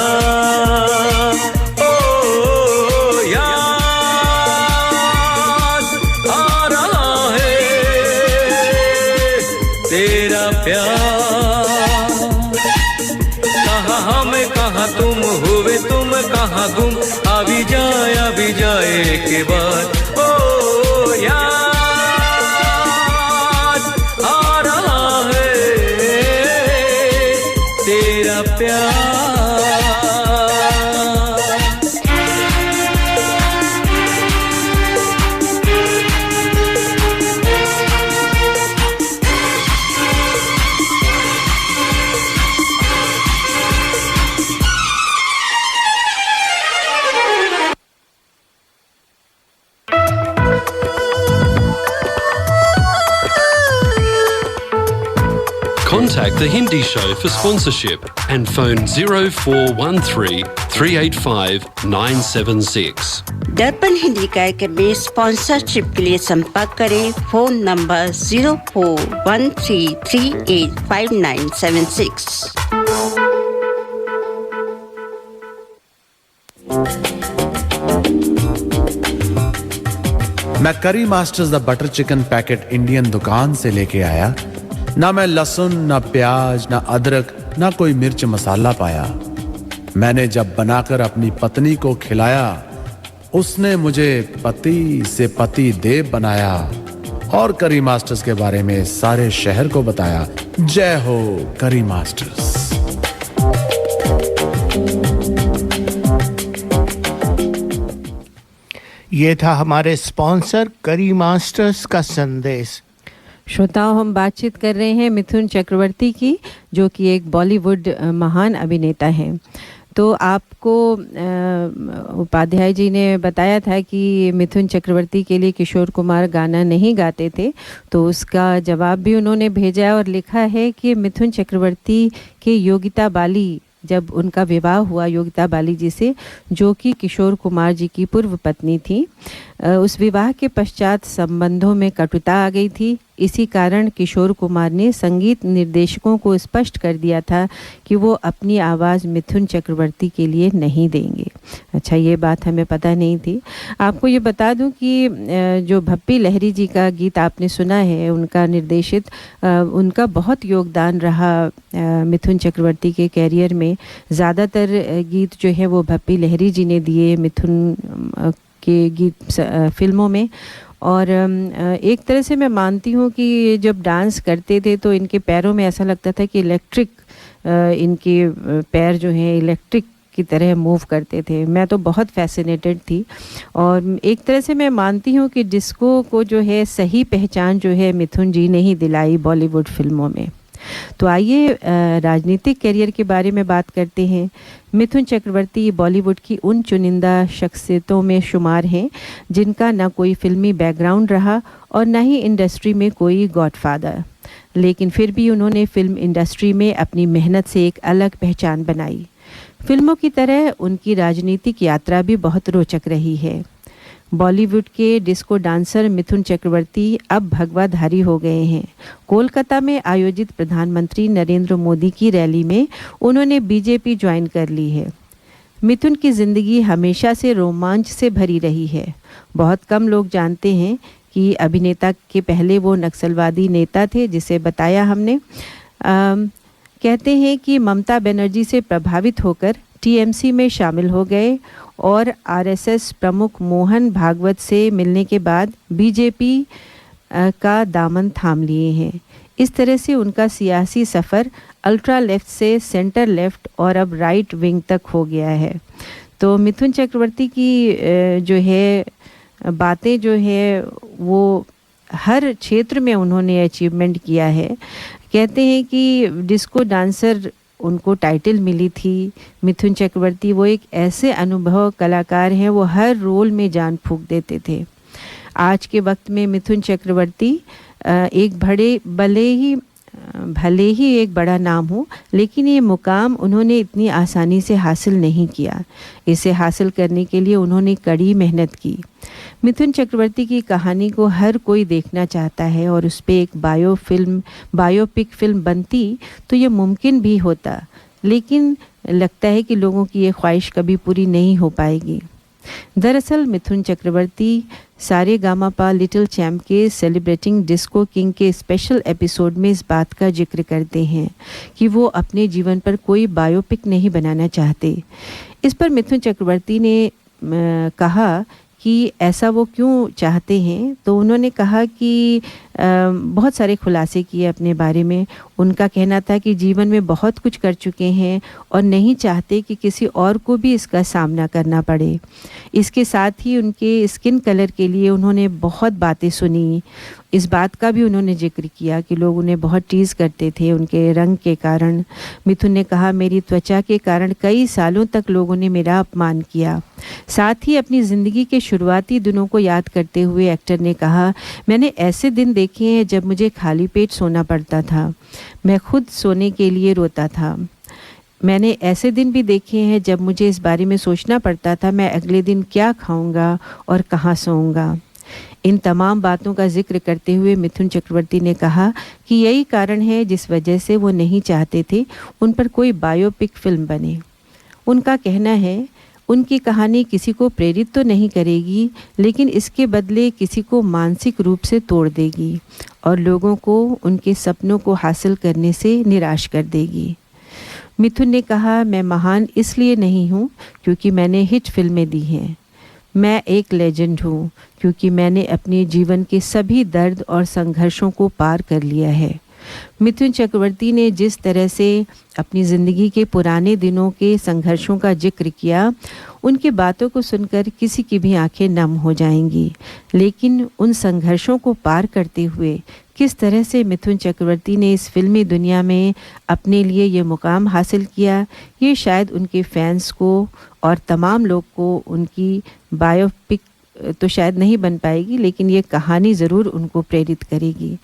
कहाँ गुम अभी जाए के बाद ओ याद आ रहा है तेरा प्यार Contact The Hindi Show for sponsorship and phone 0413 385 976. दर्पण हिंदी कार्यक्रम में स्पॉन्सरशिप के लिए संपर्क करें फोन नंबर 0413385976. मैं करी masters the butter chicken packet Indian दुकान से लेके आया ना मैं लहसुन ना प्याज ना अदरक ना कोई मिर्च मसाला पाया मैंने जब बनाकर अपनी पत्नी को खिलाया उसने मुझे पति से पति देव बनाया और करी मास्टर्स के बारे में सारे शहर को बताया जय हो करी मास्टर्स। ये था हमारे स्पॉन्सर करी मास्टर्स का संदेश। श्रोताओं, हम बातचीत कर रहे हैं मिथुन चक्रवर्ती की, जो कि एक बॉलीवुड महान अभिनेता हैं। तो आपको उपाध्याय जी ने बताया था कि मिथुन चक्रवर्ती के लिए किशोर कुमार गाना नहीं गाते थे, तो उसका जवाब भी उन्होंने भेजा और लिखा है कि मिथुन चक्रवर्ती के योगिता बाली, जब उनका विवाह हुआ योगिता बाली जी से, जो कि किशोर कुमार जी की पूर्व पत्नी थी, उस विवाह के पश्चात संबंधों में कटुता आ गई थी। इसी कारण किशोर कुमार ने संगीत निर्देशकों को स्पष्ट कर दिया था कि वो अपनी आवाज़ मिथुन चक्रवर्ती के लिए नहीं देंगे। अच्छा, ये बात हमें पता नहीं थी। आपको ये बता दूं कि जो भप्पी लहरी जी का गीत आपने सुना है, उनका निर्देशित, उनका बहुत योगदान रहा मिथुन चक्रवर्ती के कैरियर में। ज़्यादातर गीत जो है वो भप्पी लहरी जी ने दिए मिथुन के गीत फिल्मों में। और एक तरह से मैं मानती हूँ कि जब डांस करते थे तो इनके पैरों में ऐसा लगता था कि इलेक्ट्रिक इनके पैर जो हैं इलेक्ट्रिक की तरह मूव करते थे। मैं तो बहुत फैसिनेटेड थी और एक तरह से मैं मानती हूँ कि डिस्को को जो है सही पहचान जो है मिथुन जी ने ही दिलाई बॉलीवुड फिल्मों में। तो आइए राजनीतिक करियर के बारे में बात करते हैं। मिथुन चक्रवर्ती बॉलीवुड की उन चुनिंदा शख्सियतों में शुमार हैं जिनका ना कोई फिल्मी बैकग्राउंड रहा और ना ही इंडस्ट्री में कोई गॉडफादर, लेकिन फिर भी उन्होंने फिल्म इंडस्ट्री में अपनी मेहनत से एक अलग पहचान बनाई। फिल्मों की तरह उनकी राजनीतिक यात्रा भी बहुत रोचक रही है। बॉलीवुड के डिस्को डांसर मिथुन चक्रवर्ती अब भगवाधारी हो गए हैं। कोलकाता में आयोजित प्रधानमंत्री नरेंद्र मोदी की रैली में उन्होंने बीजेपी ज्वाइन कर ली है। मिथुन की ज़िंदगी हमेशा से रोमांच से भरी रही है। बहुत कम लोग जानते हैं कि अभिनेता के पहले वो नक्सलवादी नेता थे, जिसे बताया हमने। कहते हैं कि ममता बनर्जी से प्रभावित होकर टीएमसी में शामिल हो गए और आरएसएस प्रमुख मोहन भागवत से मिलने के बाद बीजेपी का दामन थाम लिए हैं। इस तरह से उनका सियासी सफ़र अल्ट्रा लेफ़्ट से सेंटर लेफ़्ट और अब राइट विंग तक हो गया है। तो मिथुन चक्रवर्ती की जो है बातें जो है वो हर क्षेत्र में उन्होंने अचीवमेंट किया है। कहते हैं कि डिस्को डांसर उनको टाइटल मिली थी। मिथुन चक्रवर्ती वो एक ऐसे अनुभव कलाकार हैं, वो हर रोल में जान फूंक देते थे। आज के वक्त में मिथुन चक्रवर्ती एक भले ही एक बड़ा नाम हो, लेकिन ये मुकाम उन्होंने इतनी आसानी से हासिल नहीं किया। इसे हासिल करने के लिए उन्होंने कड़ी मेहनत की। मिथुन चक्रवर्ती की कहानी को हर कोई देखना चाहता है और उस पर एक बायोपिक फिल्म बनती तो ये मुमकिन भी होता, लेकिन लगता है कि लोगों की ये ख्वाहिश कभी पूरी नहीं हो पाएगी। दरअसल मिथुन चक्रवर्ती सारेगामापा लिटिल चैम्प के सेलिब्रेटिंग डिस्को किंग के स्पेशल एपिसोड में इस बात का जिक्र करते हैं कि वो अपने जीवन पर कोई बायोपिक नहीं बनाना चाहते। इस पर मिथुन चक्रवर्ती ने कहा कि ऐसा वो क्यों चाहते हैं, तो उन्होंने कहा कि बहुत सारे खुलासे किए अपने बारे में। उनका कहना था कि जीवन में बहुत कुछ कर चुके हैं और नहीं चाहते कि किसी और को भी इसका सामना करना पड़े। इसके साथ ही उनके स्किन कलर के लिए उन्होंने बहुत बातें सुनी। इस बात का भी उन्होंने जिक्र किया कि लोग उन्हें बहुत टीज़ करते थे उनके रंग के कारण। मिथुन ने कहा, मेरी त्वचा के कारण कई सालों तक लोगों ने मेरा अपमान किया। साथ ही अपनी ज़िंदगी के शुरुआती दिनों को याद करते हुए एक्टर ने कहा, मैंने ऐसे दिन देखे हैं जब मुझे खाली पेट सोना पड़ता था। मैं खुद सोने के लिए रोता था। मैंने ऐसे दिन भी देखे हैं जब मुझे इस बारे में सोचना पड़ता था मैं अगले दिन क्या खाऊंगा और कहाँ सोऊंगा। इन तमाम बातों का जिक्र करते हुए मिथुन चक्रवर्ती ने कहा कि यही कारण है जिस वजह से वो नहीं चाहते थे उन पर कोई बायोपिक फिल्म बने। उनका कहना है, उनकी कहानी किसी को प्रेरित तो नहीं करेगी, लेकिन इसके बदले किसी को मानसिक रूप से तोड़ देगी और लोगों को उनके सपनों को हासिल करने से निराश कर देगी। मिथुन ने कहा, मैं महान इसलिए नहीं हूँ क्योंकि मैंने हिट फिल्में दी हैं। मैं एक लेजेंड हूँ क्योंकि मैंने अपने जीवन के सभी दर्द और संघर्षों को पार कर लिया है। मिथुन चक्रवर्ती ने जिस तरह से अपनी ज़िंदगी के पुराने दिनों के संघर्षों का जिक्र किया, उनकी बातों को सुनकर किसी की भी आंखें नम हो जाएंगी। लेकिन उन संघर्षों को पार करते हुए किस तरह से मिथुन चक्रवर्ती ने इस फिल्मी दुनिया में अपने लिए ये मुकाम हासिल किया, ये शायद उनके फैंस को और तमाम लोग को उनकी बायोपिक तो शायद नहीं बन पाएगी, लेकिन ये कहानी ज़रूर उनको प्रेरित करेगी।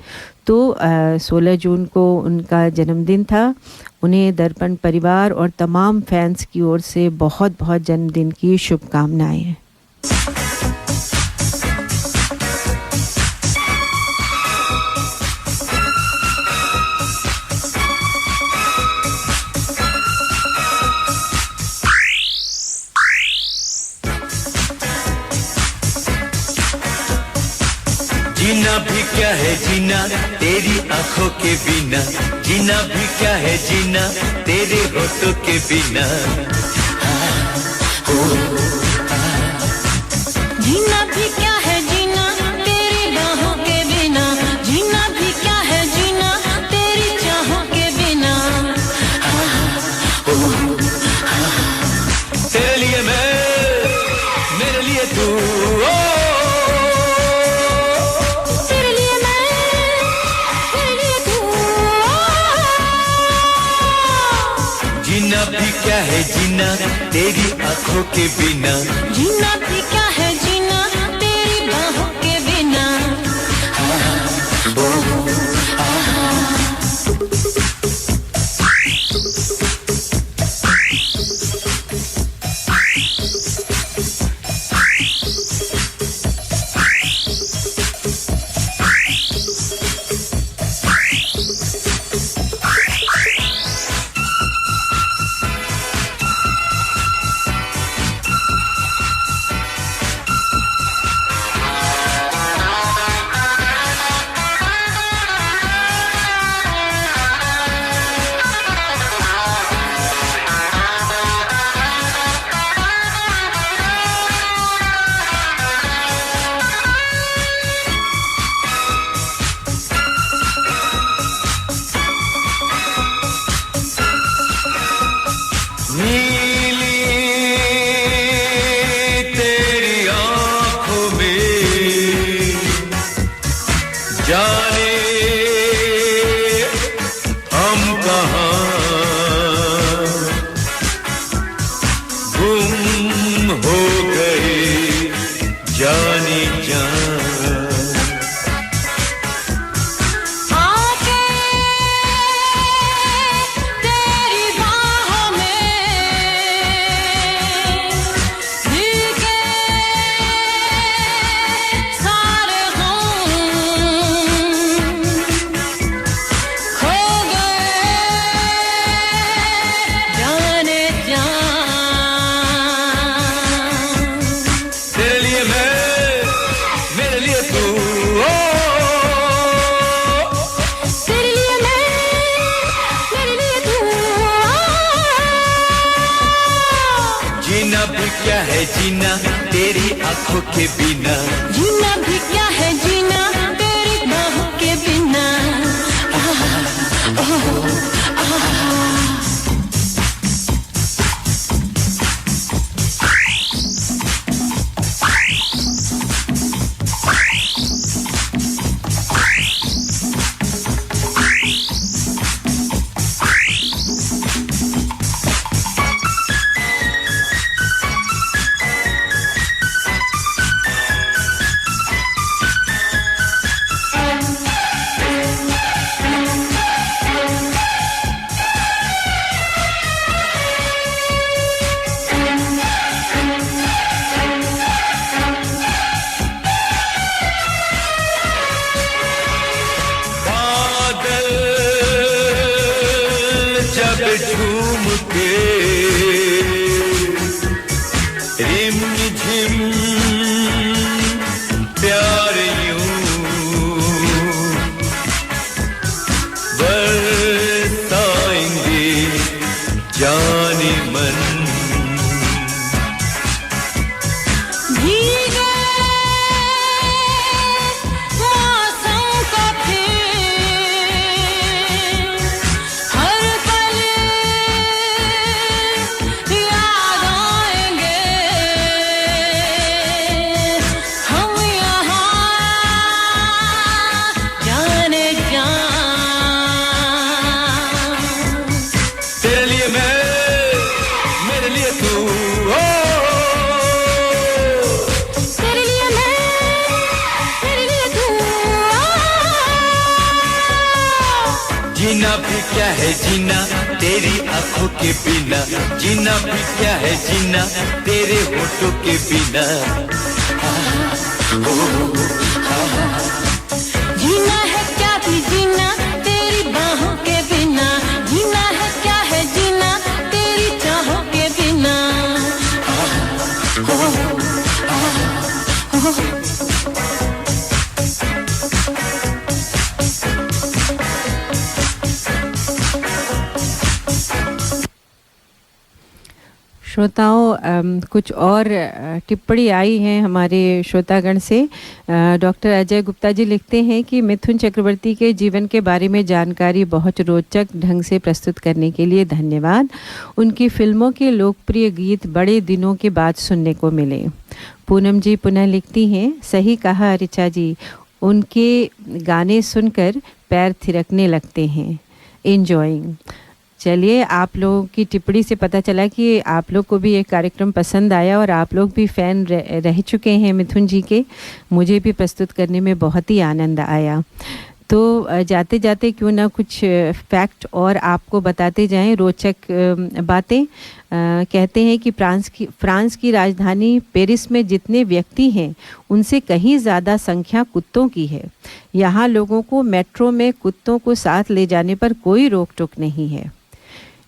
तो 16 जून को उनका जन्मदिन था। उन्हें दर्पण परिवार और तमाम फैंस की ओर से बहुत बहुत जन्मदिन की शुभकामनाएं। जीना भी क्या है जीना तेरी आंखों के बिना, जीना भी क्या है जीना तेरे होठों के बिना। जीना भी क्या है जीना तेरी बाहों के बिना, जीना भी क्या है जीना तेरी चाहों के बिना। जीना तेरी आंखों के बिना जीना भी क्या है जीना तेरी बाहों के बिना जीना तेरी आंखों के बिना जीना भी क्या है जीना तेरी बाहों के बिना जीना भी क्या है जीना तेरी आंखों के बिना जीना भी क्या है जीना तेरे होठों के बिना जीना है क्या भी जीना तेरी बाहों के बिना जीना है क्या है जीना तेरी चाहों के बिना श्रोताओं कुछ और टिप्पणी आई हैं हमारे श्रोतागण से। डॉक्टर अजय गुप्ता जी लिखते हैं कि मिथुन चक्रवर्ती के जीवन के बारे में जानकारी बहुत रोचक ढंग से प्रस्तुत करने के लिए धन्यवाद। उनकी फिल्मों के लोकप्रिय गीत बड़े दिनों के बाद सुनने को मिले। पूनम जी पुनः लिखती हैं, सही कहा ऋचा जी, उनके गाने सुनकर पैर थिरकने लगते हैं। एंजॉइंग। चलिए, आप लोगों की टिप्पणी से पता चला कि आप लोग को भी ये कार्यक्रम पसंद आया और आप लोग भी फ़ैन रह चुके हैं मिथुन जी के। मुझे भी प्रस्तुत करने में बहुत ही आनंद आया। तो जाते जाते क्यों ना कुछ फैक्ट और आपको बताते जाएं, रोचक बातें। कहते हैं कि फ्रांस की राजधानी पेरिस में जितने व्यक्ति हैं उनसे कहीं ज़्यादा संख्या कुत्तों की है। यहाँ लोगों को मेट्रो में कुत्तों को साथ ले जाने पर कोई रोक टोक नहीं है।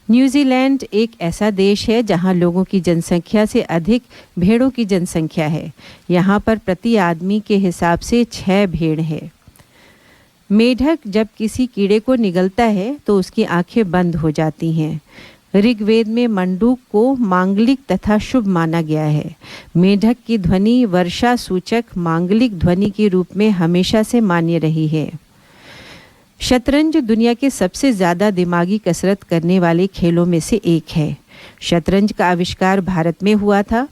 न्यूजीलैंड एक ऐसा देश है जहां लोगों की जनसंख्या से अधिक भेड़ों की जनसंख्या है। यहां पर प्रति आदमी के हिसाब से 6 भेड़ है। मेढक जब किसी कीड़े को निगलता है तो उसकी आंखें बंद हो जाती हैं। ऋग्वेद में मंडूक को मांगलिक तथा शुभ माना गया है। मेढक की ध्वनि वर्षा सूचक मांगलिक ध्वनि के रूप में हमेशा से मान्य रही है। शतरंज दुनिया के सबसे ज़्यादा दिमागी कसरत करने वाले खेलों में से एक है। शतरंज का आविष्कार भारत में हुआ था।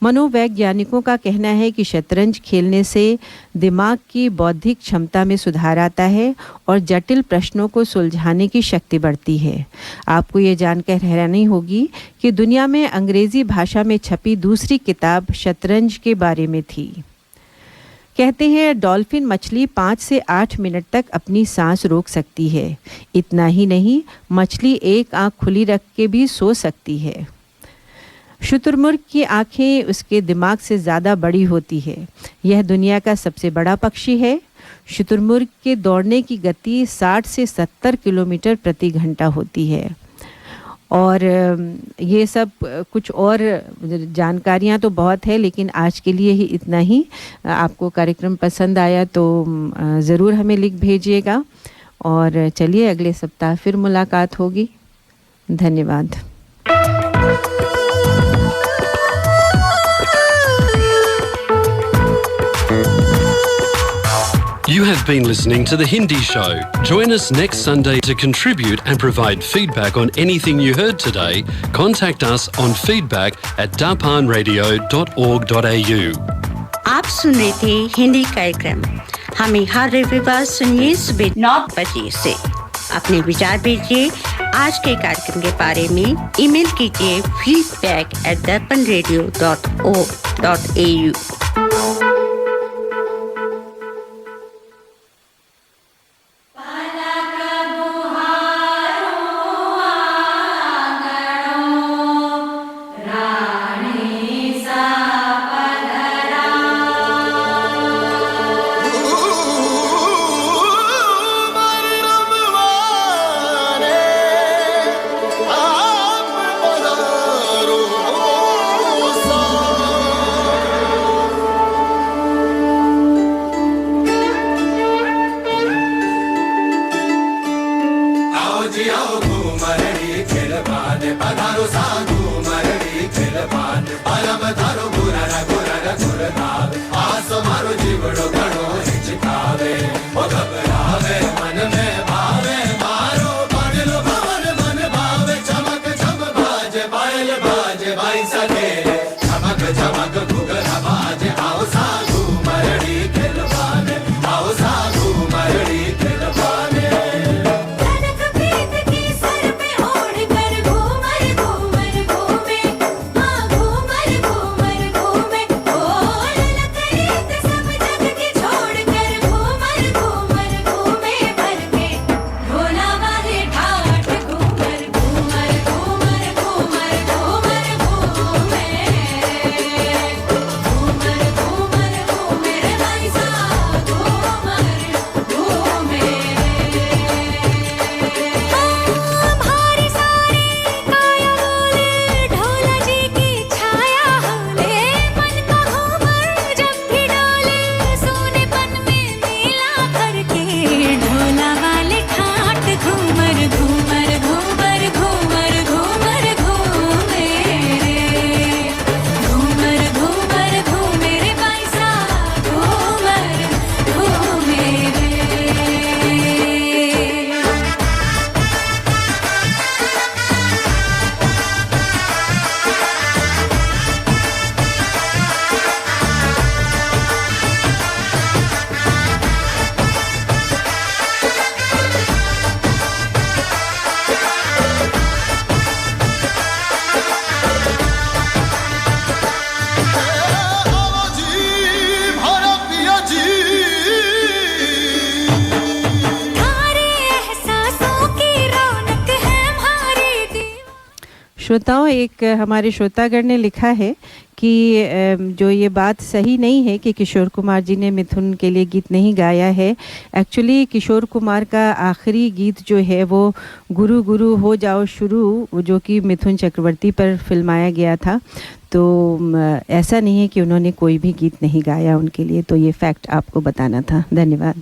मनोवैज्ञानिकों का कहना है कि शतरंज खेलने से दिमाग की बौद्धिक क्षमता में सुधार आता है और जटिल प्रश्नों को सुलझाने की शक्ति बढ़ती है। आपको ये जानकर हैरानी होगी कि दुनिया में अंग्रेज़ी भाषा में छपी दूसरी किताब शतरंज के बारे में थी। कहते हैं डॉल्फिन मछली 5 से 8 मिनट तक अपनी सांस रोक सकती है। इतना ही नहीं, मछली एक आंख खुली रख के भी सो सकती है। शुतुरमुर्ग की आंखें उसके दिमाग से ज़्यादा बड़ी होती है। यह दुनिया का सबसे बड़ा पक्षी है। शुतुरमुर्ग के दौड़ने की गति 60 से 70 किलोमीटर प्रति घंटा होती है। और ये सब कुछ और जानकारियाँ तो बहुत है, लेकिन आज के लिए ही इतना ही। आपको कार्यक्रम पसंद आया तो ज़रूर हमें लिख भेजिएगा। और चलिए, अगले सप्ताह फिर मुलाकात होगी। धन्यवाद। You have been listening to The Hindi Show. Join us next Sunday to contribute and provide feedback on anything you heard today. Contact us on feedback@darpanradio.org.au. आप सुन रहे थे हिंदी कार्यक्रम। हमें हर रविवार सुनिए सुबह 9 बजे से। अपने विचार भेजिए आज के कार्यक्रम के बारे में। ईमेल कीजिए feedback@darpanradio.org.au। श्रोताओं, एक हमारे श्रोतागण ने लिखा है कि जो ये बात सही नहीं है कि किशोर कुमार जी ने मिथुन के लिए गीत नहीं गाया है। एक्चुअली किशोर कुमार का आखिरी गीत जो है वो गुरु गुरु हो जाओ शुरू, जो कि मिथुन चक्रवर्ती पर फिल्माया गया था। तो ऐसा नहीं है कि उन्होंने कोई भी गीत नहीं गाया उनके लिए, तो ये फैक्ट आपको बताना था। धन्यवाद।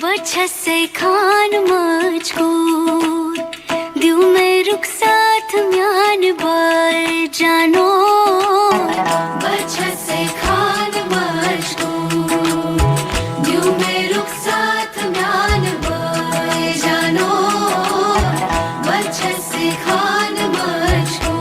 वछसे खान मुझको दियो मैं रुख साथ म्यान बार जानो वछसे खान मुझको दियो मैं रुख साथ म्यान बार जानो वछसे खान मुझको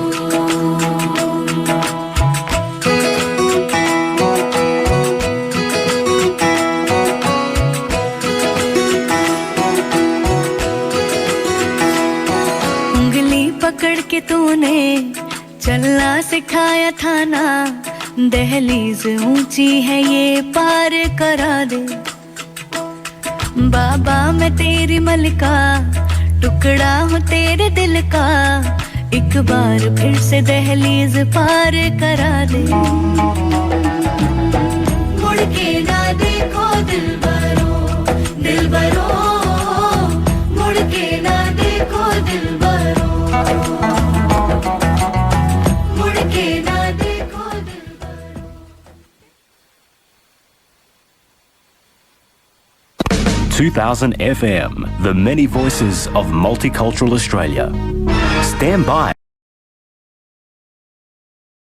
पकड़ के तूने चलना सिखाया था ना, दहलीज ऊंची है ये पार करा दे। बाबा मैं तेरी मलिका, टुकड़ा हूँ तेरे दिल का, एक बार फिर से दहलीज पार करा दे। मुड़ के ना देखो दिलबरो दिलबरो, मुड़ के ना देखो दिलबरो, मुड़ के ना देखो Dilbaro. 2000 FM, the many voices of multicultural Australia. Stand by